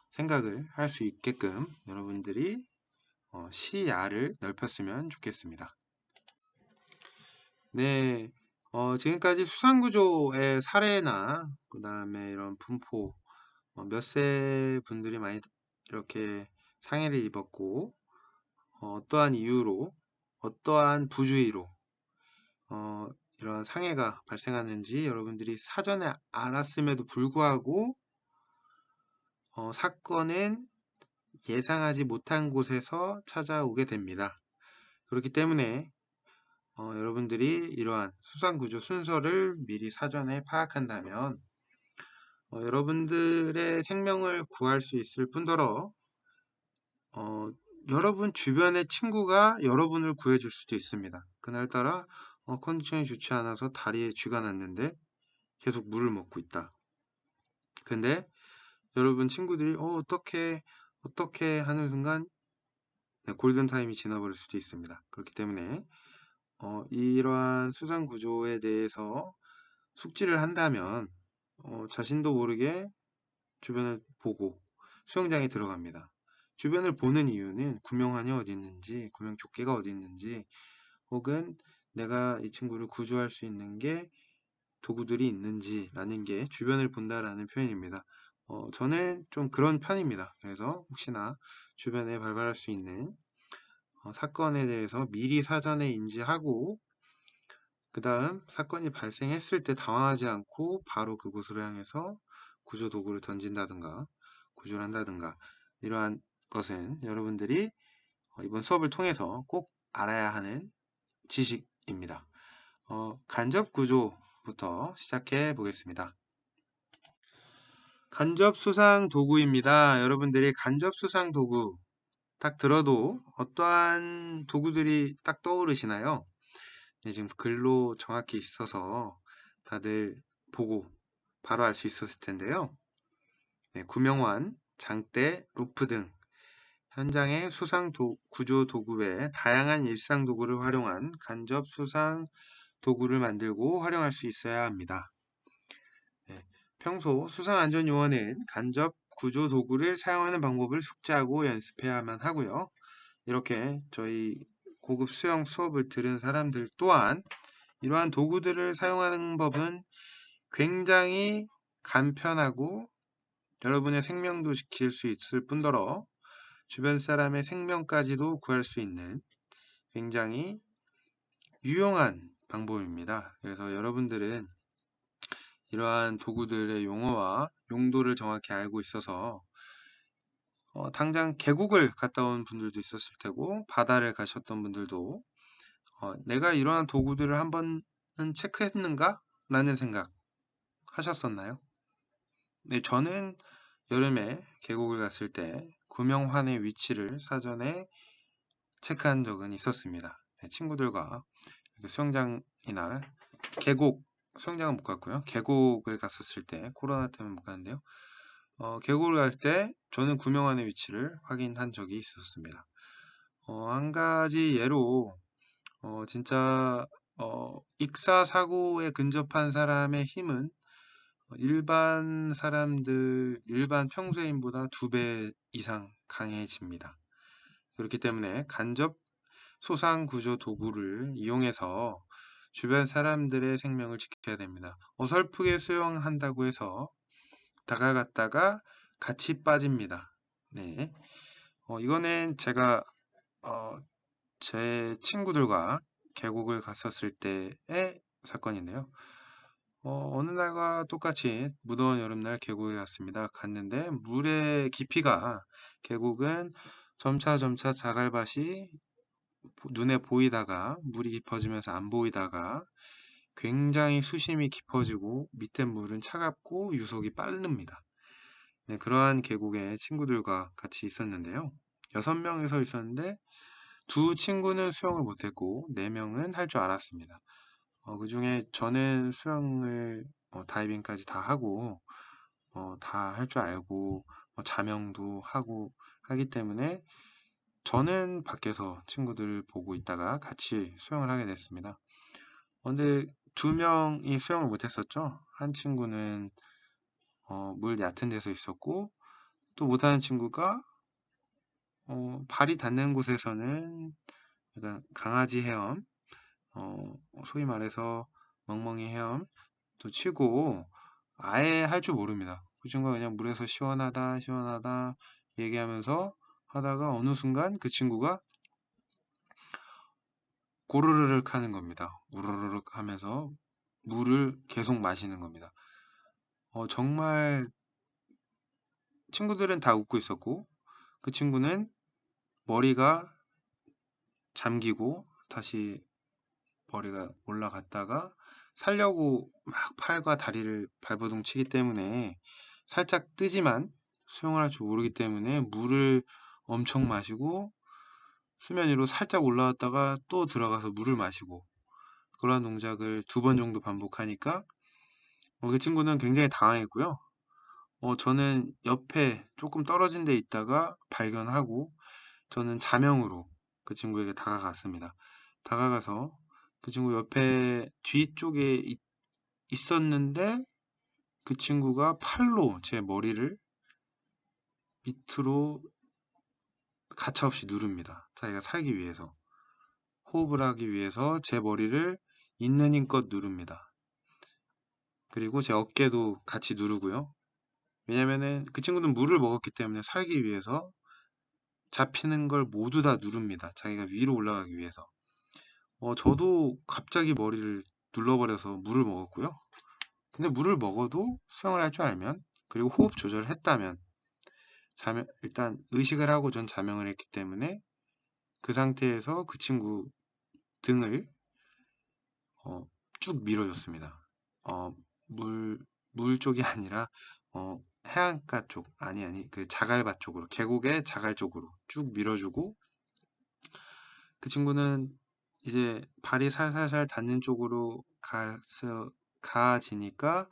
생각을 할 수 있게끔 여러분들이 시야를 넓혔으면 좋겠습니다. 네, 지금까지 수상구조의 사례나 그 다음에 이런 분포, 몇 세 분들이 많이 이렇게 상해를 입었고, 어떠한 이유로, 어떠한 부주의로 이런 상해가 발생하는지 여러분들이 사전에 알았음에도 불구하고 사건은 예상하지 못한 곳에서 찾아오게 됩니다. 그렇기 때문에 여러분들이 이러한 수상구조 순서를 미리 사전에 파악한다면 여러분들의 생명을 구할 수 있을 뿐더러 여러분 주변의 친구가 여러분을 구해줄 수도 있습니다. 그날따라 컨디션이 좋지 않아서 다리에 쥐가 났는데 계속 물을 먹고 있다. 근데 여러분 친구들이 어떻게 하는 순간 골든타임이 지나버릴 수도 있습니다. 그렇기 때문에 이러한 수상 구조에 대해서 숙지를 한다면 자신도 모르게 주변을 보고 수영장에 들어갑니다. 주변을 보는 이유는 구명환이 어디 있는지, 구명조끼가 어디 있는지, 혹은 내가 이 친구를 구조할 수 있는 게 도구들이 있는지 라는 게 주변을 본다라는 표현입니다. 저는 좀 그런 편입니다. 그래서 혹시나 주변에 발발할 수 있는 사건에 대해서 미리 사전에 인지하고, 그 다음 사건이 발생했을 때 당황하지 않고 바로 그곳으로 향해서 구조 도구를 던진다든가 구조를 한다든가, 이러한 것은 여러분들이 이번 수업을 통해서 꼭 알아야 하는 지식입니다. 간접 구조부터 시작해 보겠습니다. 간접 수상 도구입니다. 여러분들이 간접 수상 도구 딱 들어도 어떠한 도구들이 딱 떠오르시나요? 네, 지금 글로 정확히 있어서 다들 보고 바로 알 수 있었을 텐데요. 네, 구명환, 장대, 로프 등 현장의 수상 구조 도구 외에 다양한 일상 도구를 활용한 간접 수상 도구를 만들고 활용할 수 있어야 합니다. 네, 평소 수상안전요원은 간접 구조 도구를 사용하는 방법을 숙지하고 연습해야만 하고요. 이렇게 저희 고급 수영 수업을 들은 사람들 또한 이러한 도구들을 사용하는 법은 굉장히 간편하고 여러분의 생명도 지킬 수 있을 뿐더러 주변 사람의 생명까지도 구할 수 있는 굉장히 유용한 방법입니다. 그래서 여러분들은 이러한 도구들의 용어와 용도를 정확히 알고 있어서 당장 계곡을 갔다 온 분들도 있었을 테고 바다를 가셨던 분들도 내가 이러한 도구들을 한번은 체크했는가? 라는 생각 하셨었나요? 네, 저는 여름에 계곡을 갔을 때 구명환의 위치를 사전에 체크한 적은 있었습니다. 네, 친구들과 수영장이나 계곡, 수영장은 못 갔고요. 계곡을 갔었을 때, 코로나 때문에 못 갔는데요. 계곡을 갈 때 저는 구명환의 위치를 확인한 적이 있었습니다. 한 가지 예로 진짜 익사 사고에 근접한 사람의 힘은 일반 사람들, 일반 평소인보다 2배 이상 강해집니다. 그렇기 때문에 간접 소상 구조 도구를 이용해서 주변 사람들의 생명을 지켜야 됩니다. 어설프게 수영한다고 해서 다가갔다가 같이 빠집니다. 네. 이거는 제가 제 친구들과 계곡을 갔었을 때의 사건인데요. 어느 날과 똑같이 무더운 여름날 계곡에 갔는데 물의 깊이가 계곡은 점차 자갈밭이 눈에 보이다가 물이 깊어지면서 안 보이다가 굉장히 수심이 깊어지고 밑에 물은 차갑고 유속이 빠릅니다. 네, 그러한 계곡에 친구들과 같이 있었는데요. 6명이서 있었는데 두 친구는 수영을 못했고 4명은 할 줄 알았습니다. 그 중에 저는 수영을 다이빙까지 다 하고 다 할 줄 알고 자명도 하고 하기 때문에 저는 밖에서 친구들을 보고 있다가 같이 수영을 하게 됐습니다. 근데 2명이 수영을 못했었죠. 한 친구는 물 얕은 데서 있었고 또 못하는 친구가 발이 닿는 곳에서는 약간 강아지 헤엄, 소위 말해서 멍멍이 헤엄 또 치고 아예 할 줄 모릅니다. 그 친구가 그냥 물에서 시원하다 시원하다 얘기하면서 하다가 어느 순간 그 친구가 고르르륵 하는 겁니다. 우르르륵 하면서 물을 계속 마시는 겁니다. 정말 친구들은 다 웃고 있었고 그 친구는 머리가 잠기고 다시 머리가 올라갔다가 살려고 막 팔과 다리를 발버둥 치기 때문에 살짝 뜨지만 수영을 할 줄 모르기 때문에 물을 엄청 마시고 수면 위로 살짝 올라왔다가 또 들어가서 물을 마시고 그러한 동작을 2번 정도 반복하니까 그 친구는 굉장히 당황했고요. 저는 옆에 조금 떨어진 데 있다가 발견하고 저는 자명으로 그 친구에게 다가갔습니다. 다가가서 그 친구 옆에 뒤쪽에 있었는데 그 친구가 팔로 제 머리를 밑으로 가차없이 누릅니다. 자기가 살기 위해서. 호흡을 하기 위해서 제 머리를 있는 힘껏 누릅니다. 그리고 제 어깨도 같이 누르고요. 왜냐면은 그 친구는 물을 먹었기 때문에 살기 위해서 잡히는 걸 모두 다 누릅니다. 자기가 위로 올라가기 위해서. 저도 갑자기 머리를 눌러버려서 물을 먹었고요. 근데 물을 먹어도 수영을 할 줄 알면 그리고 호흡 조절을 했다면 일단 의식을 하고 전 자명을 했기 때문에 그 상태에서 그 친구 등을 쭉 밀어줬습니다. 물 쪽이 아니라 해안가 쪽 아니 그 자갈밭 쪽으로 계곡의 자갈 쪽으로 쭉 밀어주고 그 친구는 이제 발이 살살살 닿는 쪽으로 가지니까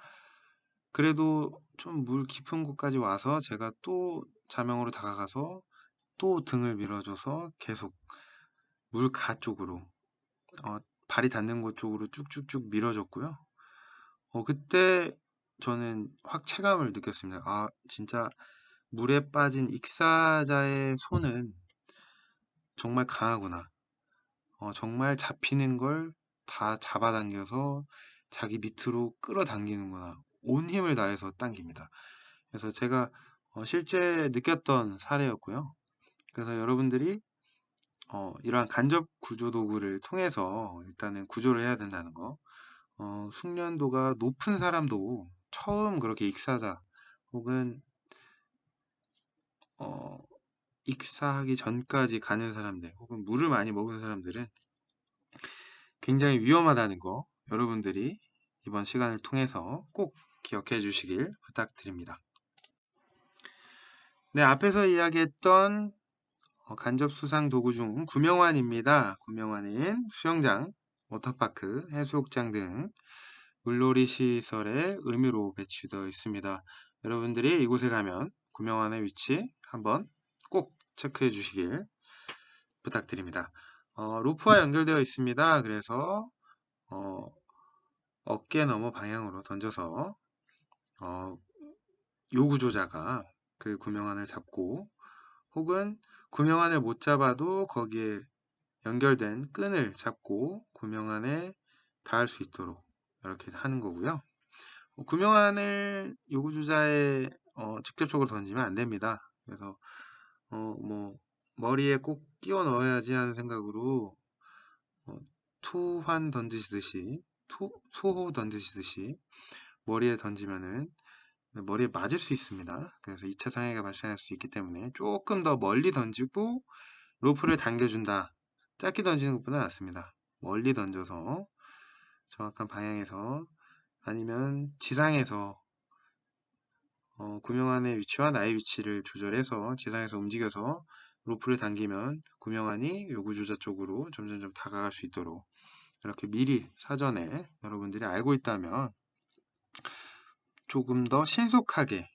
그래도 좀 물 깊은 곳까지 와서 제가 또 자명으로 다가가서 또 등을 밀어줘서 계속 물가 쪽으로 발이 닿는 곳 쪽으로 쭉쭉쭉 밀어줬고요. 그때 저는 확 체감을 느꼈습니다. 아, 진짜 물에 빠진 익사자의 손은 정말 강하구나. 정말 잡히는 걸 다 잡아당겨서 자기 밑으로 끌어당기는구나. 온 힘을 다해서 당깁니다. 그래서 제가 실제 느꼈던 사례였고요. 그래서 여러분들이 이러한 간접 구조 도구를 통해서 일단은 구조를 해야 된다는 거 숙련도가 높은 사람도 처음 그렇게 익사자 혹은 익사하기 전까지 가는 사람들 혹은 물을 많이 먹은 사람들은 굉장히 위험하다는 거 여러분들이 이번 시간을 통해서 꼭 기억해 주시길 부탁드립니다. 네, 앞에서 이야기했던 간접 수상 도구 중 구명환입니다. 구명환은 수영장, 워터파크, 해수욕장 등 물놀이 시설에 의무로 배치되어 있습니다. 여러분들이 이곳에 가면 구명환의 위치 한번 꼭 체크해 주시길 부탁드립니다. 로프와 연결되어 있습니다. 그래서 어깨 너머 방향으로 던져서 요구조자가 그 구명환을 잡고 혹은 구명환을 못 잡아도 거기에 연결된 끈을 잡고 구명환에 닿을 수 있도록 이렇게 하는 거고요. 구명환을 요구조자에 직접적으로 던지면 안 됩니다. 그래서 뭐 머리에 꼭 끼워 넣어야지 하는 생각으로 투환 던지시듯이 소호 던지시듯이 머리에 던지면은 머리에 맞을 수 있습니다. 그래서 2차 상해가 발생할 수 있기 때문에 조금 더 멀리 던지고 로프를 당겨준다. 짧게 던지는 것보다 낫습니다. 멀리 던져서 정확한 방향에서 아니면 지상에서 구명환의 위치와 나의 위치를 조절해서 지상에서 움직여서 로프를 당기면 구명환이 요구조자 쪽으로 점점점 다가갈 수 있도록 이렇게 미리 사전에 여러분들이 알고 있다면 조금 더 신속하게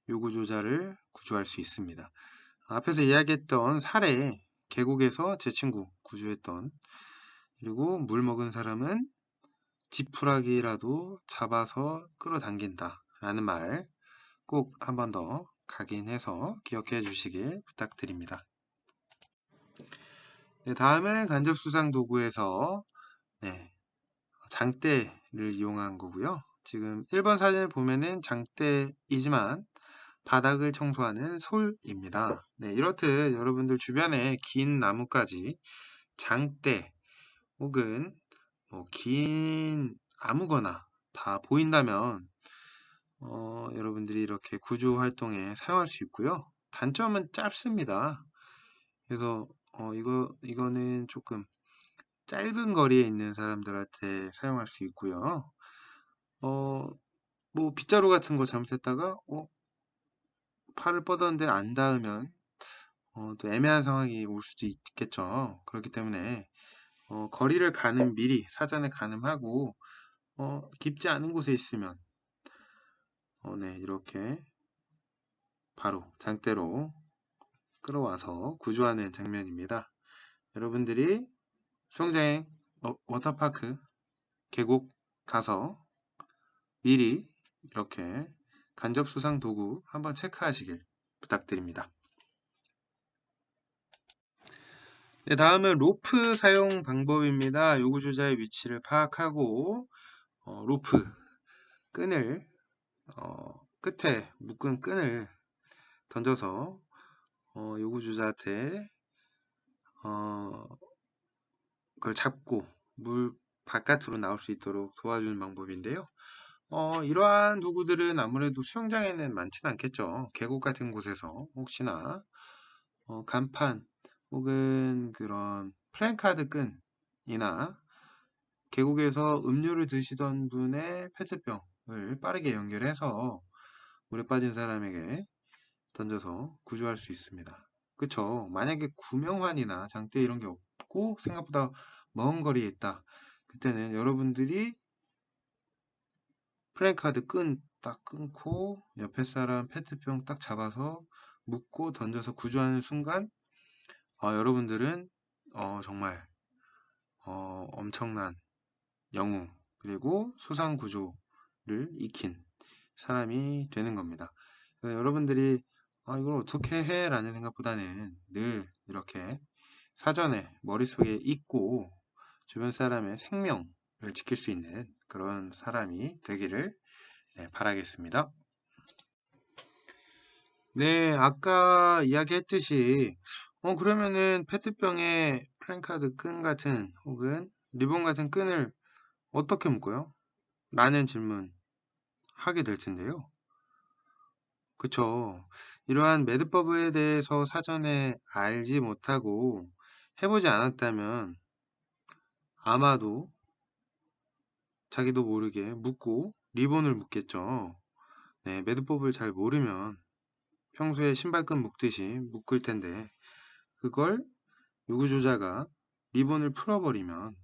요구조자를 구조할 수 있습니다. 앞에서 이야기했던 사례 계곡에서 제 친구 구조했던 그리고 물 먹은 사람은 지푸라기라도 잡아서 끌어당긴다 라는 말 꼭 한 번 더 각인해서 기억해 주시길 부탁드립니다. 네, 다음은 간접수상 도구에서 장대를 이용한 거고요. 지금 1번 사진을 보면은 장대이지만 바닥을 청소하는 솔입니다. 네, 이렇듯 여러분들 주변에 긴 나뭇가지, 장대 혹은 긴 아무거나 다 보인다면 여러분들이 이렇게 구조 활동에 사용할 수 있고요. 단점은 짧습니다. 그래서 이거는 조금 짧은 거리에 있는 사람들한테 사용할 수 있고요. 뭐 빗자루 같은 거 잘못했다가 팔을 뻗었는데 안 닿으면 또 애매한 상황이 올 수도 있겠죠. 그렇기 때문에 거리를 미리 사전에 가늠하고 깊지 않은 곳에 있으면 네, 이렇게 바로 장대로 끌어와서 구조하는 장면입니다. 여러분들이 수영장 워터파크 계곡 가서 미리 이렇게 간접수상 도구 한번 체크하시길 부탁드립니다. 네, 다음은 로프 사용 방법입니다. 요구조자의 위치를 파악하고 로프 끈을 끝에 묶은 끈을 던져서 요구조자한테 그걸 잡고 물 바깥으로 나올 수 있도록 도와주는 방법인데요. 이러한 도구들은 아무래도 수영장에는 많지는 않겠죠. 계곡 같은 곳에서 혹시나 간판 혹은 그런 플랜카드 끈이나 계곡에서 음료를 드시던 분의 페트병을 빠르게 연결해서 물에 빠진 사람에게 던져서 구조할 수 있습니다. 그쵸? 만약에 구명환이나 장대 이런 게 없고 생각보다 먼 거리에 있다. 그때는 여러분들이 플랜카드 끈 딱 끊고 옆에 사람 페트병 딱 잡아서 묶고 던져서 구조하는 순간 여러분들은 정말 엄청난 영웅 그리고 수상 구조를 익힌 사람이 되는 겁니다. 여러분들이 이걸 어떻게 해? 라는 생각보다는 늘 이렇게 사전에 머릿속에 있고 주변 사람의 생명을 지킬 수 있는 그런 사람이 되기를 바라겠습니다. 네, 아까 이야기했듯이 그러면은 페트병에 플랜카드 끈 같은 혹은 리본 같은 끈을 어떻게 묶어요? 라는 질문 하게 될 텐데요. 그쵸. 이러한 매듭법에 대해서 사전에 알지 못하고 해보지 않았다면 아마도 자기도 모르게 묶고 리본을 묶겠죠. 네, 매듭법을 잘 모르면 평소에 신발끈 묶듯이 묶을 텐데 그걸 요구조자가 리본을 풀어버리면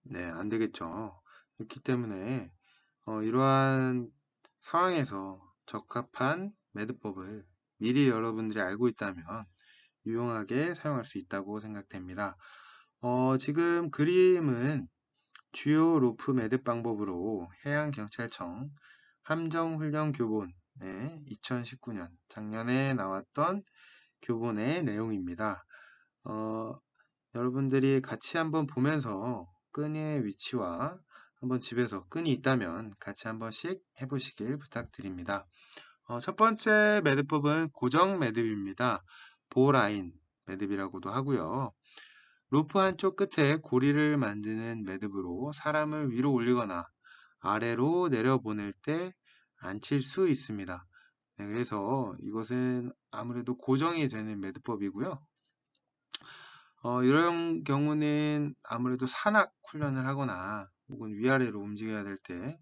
네, 안 되겠죠. 그렇기 때문에 이러한 상황에서 적합한 매듭법을 미리 여러분들이 알고 있다면 유용하게 사용할 수 있다고 생각됩니다. 지금 그림은 주요 로프 매듭 방법으로 해양경찰청 함정훈련 교본의 2019년 작년에 나왔던 교본의 내용입니다. 여러분들이 같이 한번 보면서 끈의 위치와 한번 집에서 끈이 있다면 같이 한 번씩 해보시길 부탁드립니다. 첫 번째 매듭법은 고정 매듭입니다. 보라인 매듭이라고도 하고요. 로프 한쪽 끝에 고리를 만드는 매듭으로 사람을 위로 올리거나 아래로 내려보낼 때 앉힐 수 있습니다. 네, 그래서 이것은 아무래도 고정이 되는 매듭법이고요. 이런 경우는 아무래도 산악 훈련을 하거나 혹은 위아래로 움직여야 될 때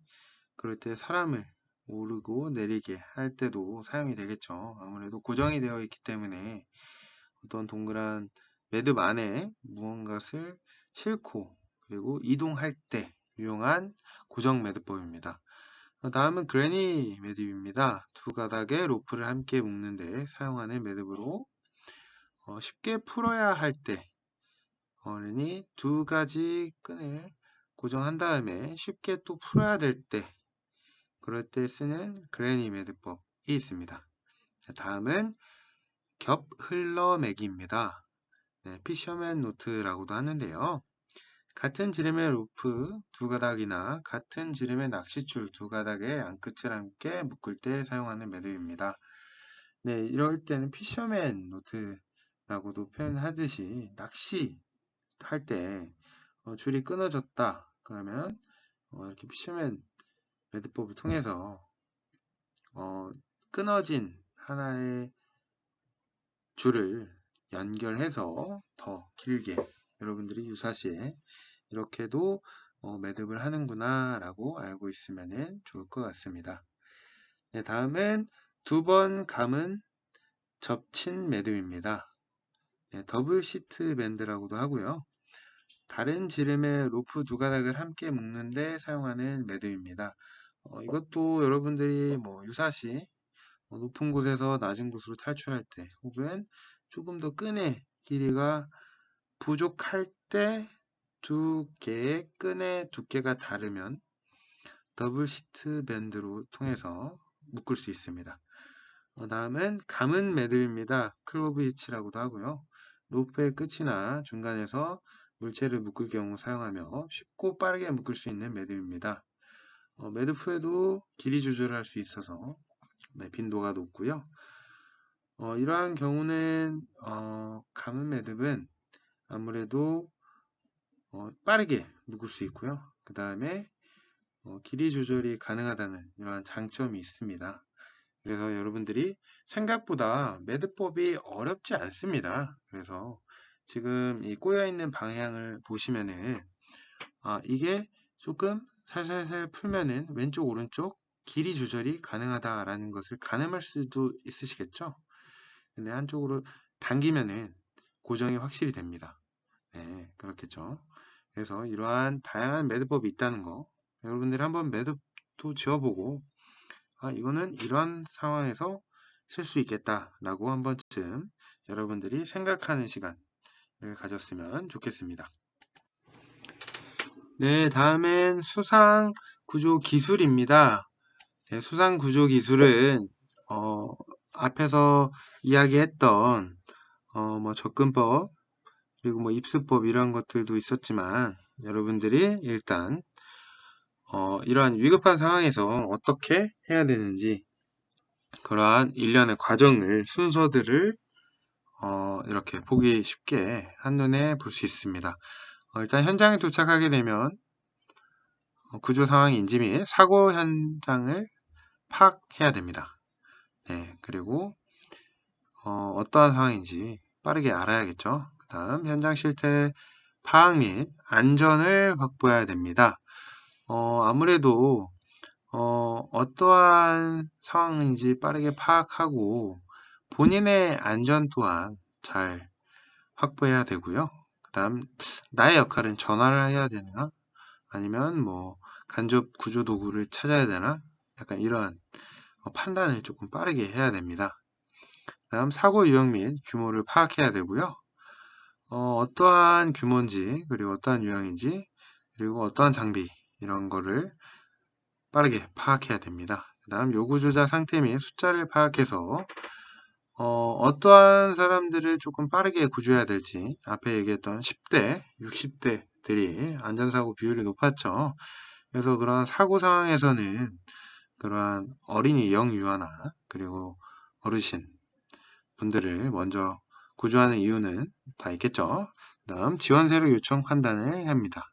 그럴 때 사람을 오르고 내리게 할 때도 사용이 되겠죠. 아무래도 고정이 되어 있기 때문에 어떤 동그란 매듭 안에 무언가를 싣고 그리고 이동할 때 유용한 고정 매듭법입니다. 다음은 그레니 매듭입니다. 두 가닥의 로프를 함께 묶는 데 사용하는 매듭으로 쉽게 풀어야 할 때 그러니 두 가지 끈을 고정한 다음에 쉽게 또 풀어야 될 때 그럴 때 쓰는 그레니 매듭법이 있습니다. 다음은 겹 흘러매기입니다. 네, 피셔맨 노트라고도 하는데요. 같은 지름의 로프 두 가닥이나 같은 지름의 낚싯줄 두 가닥의 안끝을 함께 묶을 때 사용하는 매듭입니다. 네, 이럴 때는 피셔맨 노트라고도 표현하듯이 낚시 할 때 줄이 끊어졌다 그러면 이렇게 피셔맨 매듭법을 통해서 끊어진 하나의 줄을 연결해서 더 길게 여러분들이 유사시에 이렇게도 매듭을 하는구나 라고 알고 있으면 좋을 것 같습니다. 네, 다음은 두 번 감은 접친 매듭입니다. 네, 더블 시트 밴드라고도 하고요. 다른 지름의 로프 두 가닥을 함께 묶는데 사용하는 매듭입니다. 이것도 여러분들이 유사시 높은 곳에서 낮은 곳으로 탈출할 때 혹은 조금 더 끈의 길이가 부족할 때 두 개의 끈의 두께가 다르면 더블 시트 밴드로 통해서 묶을 수 있습니다. 다음은 감은 매듭입니다. 클로브 히치라고도 하고요. 로프의 끝이나 중간에서 물체를 묶을 경우 사용하며 쉽고 빠르게 묶을 수 있는 매듭입니다. 매듭 후에도 길이 조절을 할 수 있어서 빈도가 높고요. 이러한 경우는 감은 매듭은 아무래도 빠르게 묶을 수 있고요. 그 다음에 길이 조절이 가능하다는 이러한 장점이 있습니다. 그래서 여러분들이 생각보다 매듭법이 어렵지 않습니다. 그래서 지금 이 꼬여있는 방향을 보시면은 이게 조금 살살살 풀면은 왼쪽 오른쪽 길이 조절이 가능하다라는 것을 가늠할 수도 있으시겠죠. 근데 한쪽으로 당기면은 고정이 확실히 됩니다. 네, 그렇겠죠. 그래서 이러한 다양한 매듭법이 있다는 거 여러분들이 한번 매듭도 지어보고 이거는 이러한 상황에서 쓸 수 있겠다 라고 한 번쯤 여러분들이 생각하는 시간을 가졌으면 좋겠습니다. 네, 다음은 수상 구조 기술입니다. 네, 수상 구조 기술은 앞에서 이야기했던 접근법 그리고 입수법 이런 것들도 있었지만 여러분들이 일단 이러한 위급한 상황에서 어떻게 해야 되는지 그러한 일련의 과정을 순서들을 이렇게 보기 쉽게 한눈에 볼 수 있습니다. 일단 현장에 도착하게 되면 구조 상황인지 및 사고 현장을 파악해야 됩니다. 네, 그리고 어떠한 상황인지 빠르게 알아야겠죠. 그 다음 현장 실태 파악 및 안전을 확보해야 됩니다. 아무래도 어떠한 상황인지 빠르게 파악하고 본인의 안전 또한 잘 확보해야 되고요. 그 다음 나의 역할은 전화를 해야 되나? 아니면 뭐 간접 구조 도구를 찾아야 되나? 약간 이러한 판단을 조금 빠르게 해야 됩니다. 다음 사고 유형 및 규모를 파악해야 되고요. 어떠한 규모인지 그리고 어떠한 유형인지 그리고 어떠한 장비 이런 거를 빠르게 파악해야 됩니다. 그 다음 요구 조작 상태 및 숫자를 파악해서 어떠한 사람들을 조금 빠르게 구조해야 될지 앞에 얘기했던 10대, 60대들이 안전사고 비율이 높았죠. 그래서 그런 사고 상황에서는 그러한 어린이 영유아나 그리고 어르신 분들을 먼저 구조하는 이유는 다 있겠죠. 그 다음 지원 세력 요청 판단을 합니다.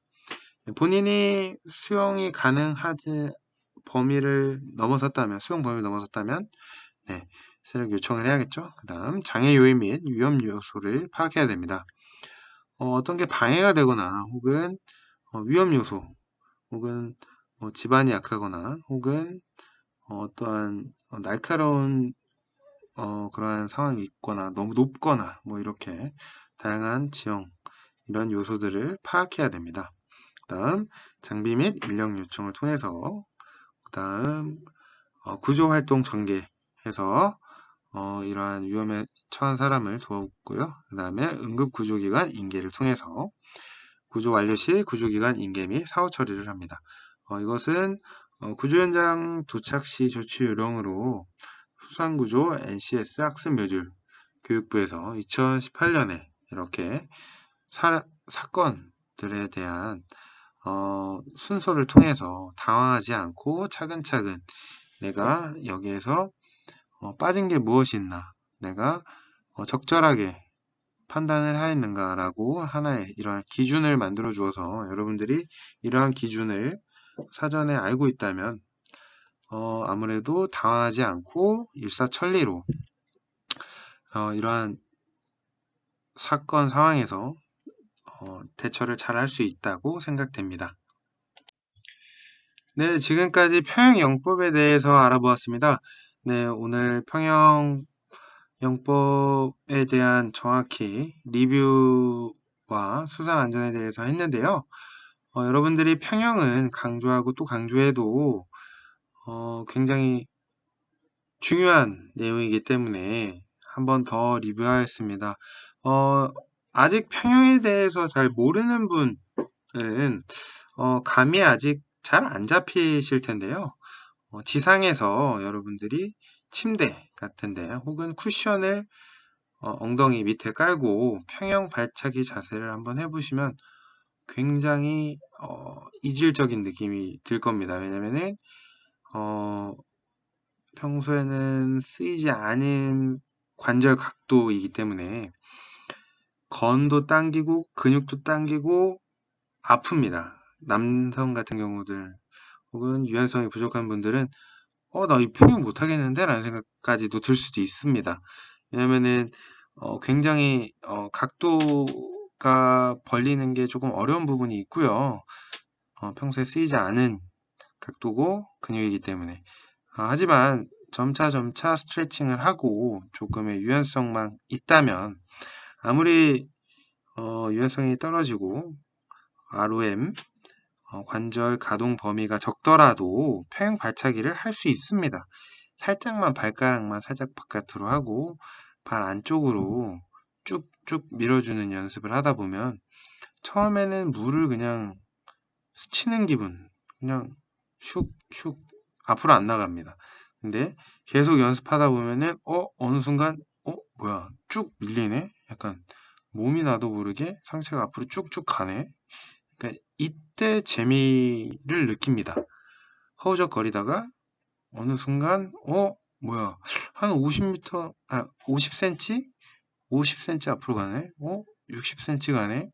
본인이 수용이 가능하지 범위를 넘어섰다면 수용 범위를 넘어섰다면 네, 세력 요청을 해야겠죠. 그 다음 장애 요인 및 위험 요소를 파악해야 됩니다. 어떤 게 방해가 되거나 혹은 위험 요소 혹은 집안이 약하거나 혹은 어떠한 날카로운 그러한 상황이 있거나 너무 높거나 뭐 이렇게 다양한 지형 이런 요소들을 파악해야 됩니다. 그 다음 장비 및 인력 요청을 통해서 그 다음 구조활동 전개해서 이러한 위험에 처한 사람을 도왔고요. 그 다음에 응급구조기관 인계를 통해서 구조 완료 시 구조기관 인계 및 사후 처리를 합니다. 이것은 구조 현장 도착 시 조치 요령으로 수상구조 NCS 학습 모듈 교육부에서 2018년에 이렇게 사건들에 대한 순서를 통해서 당황하지 않고 차근차근 내가 여기에서 빠진 게 무엇이 있나 내가 적절하게 판단을 하였는가 라고 하나의 이러한 기준을 만들어 주어서 여러분들이 이러한 기준을 사전에 알고 있다면 아무래도 당황하지 않고 일사천리로 이러한 사건 상황에서 대처를 잘 할 수 있다고 생각됩니다. 네, 지금까지 평형영법에 대해서 알아보았습니다. 네, 오늘 평형영법에 대한 정확히 리뷰와 수상 안전에 대해서 했는데요. 여러분들이 평형은 강조하고 또 강조해도 굉장히 중요한 내용이기 때문에 한 번 더 리뷰하겠습니다. 아직 평형에 대해서 잘 모르는 분은 감이 아직 잘 안 잡히실 텐데요. 지상에서 여러분들이 침대 같은데 혹은 쿠션을 엉덩이 밑에 깔고 평형 발차기 자세를 한번 해보시면 굉장히 이질적인 느낌이 들 겁니다. 왜냐면은 평소에는 쓰이지 않은 관절 각도이기 때문에 건도 당기고 근육도 당기고 아픕니다. 남성 같은 경우들 혹은 유연성이 부족한 분들은 나 이 평형 못하겠는데? 라는 생각까지도 들 수도 있습니다. 왜냐면은 굉장히 각도가 벌리는 게 조금 어려운 부분이 있고요. 평소에 쓰이지 않은 각도고 근육이기 때문에 하지만 점차 스트레칭을 하고 조금의 유연성만 있다면 아무리 유연성이 떨어지고 ROM 관절 가동 범위가 적더라도 평형 발차기를 할 수 있습니다. 살짝만 발가락만 살짝 바깥으로 하고 발 안쪽으로 쭉쭉 밀어주는 연습을 하다 보면 처음에는 물을 그냥 스치는 기분 그냥 슉슉 앞으로 안 나갑니다. 근데 계속 연습하다 보면은 어느 순간 뭐야 쭉 밀리네 약간 몸이 나도 모르게 상체가 앞으로 쭉쭉 가네. 그러니까 이때 재미를 느낍니다. 허우적거리다가 어느 순간 뭐야 한 50m 50cm 50cm 앞으로 가네 60cm 가네.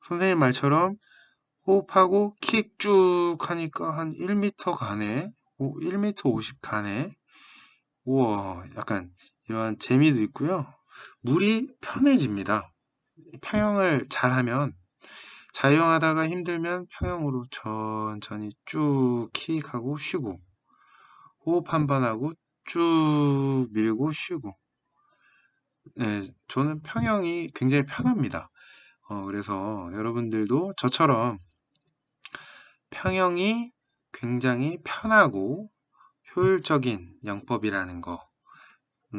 선생님 말처럼 호흡하고 킥 쭉 하니까 한 1m 가네. 1m 50 가네. 우와, 약간 이러한 재미도 있고요. 물이 편해집니다. 평형을 잘하면, 자유형하다가 힘들면 평형으로 천천히 쭉 킥하고 쉬고, 호흡 한 번 하고 쭉 밀고 쉬고. 네, 저는 평형이 굉장히 편합니다. 그래서 여러분들도 저처럼 평형이 굉장히 편하고 효율적인 영법이라는 거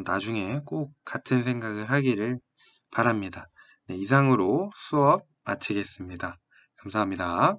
나중에 꼭 같은 생각을 하기를 바랍니다. 네, 이상으로 수업 마치겠습니다. 감사합니다.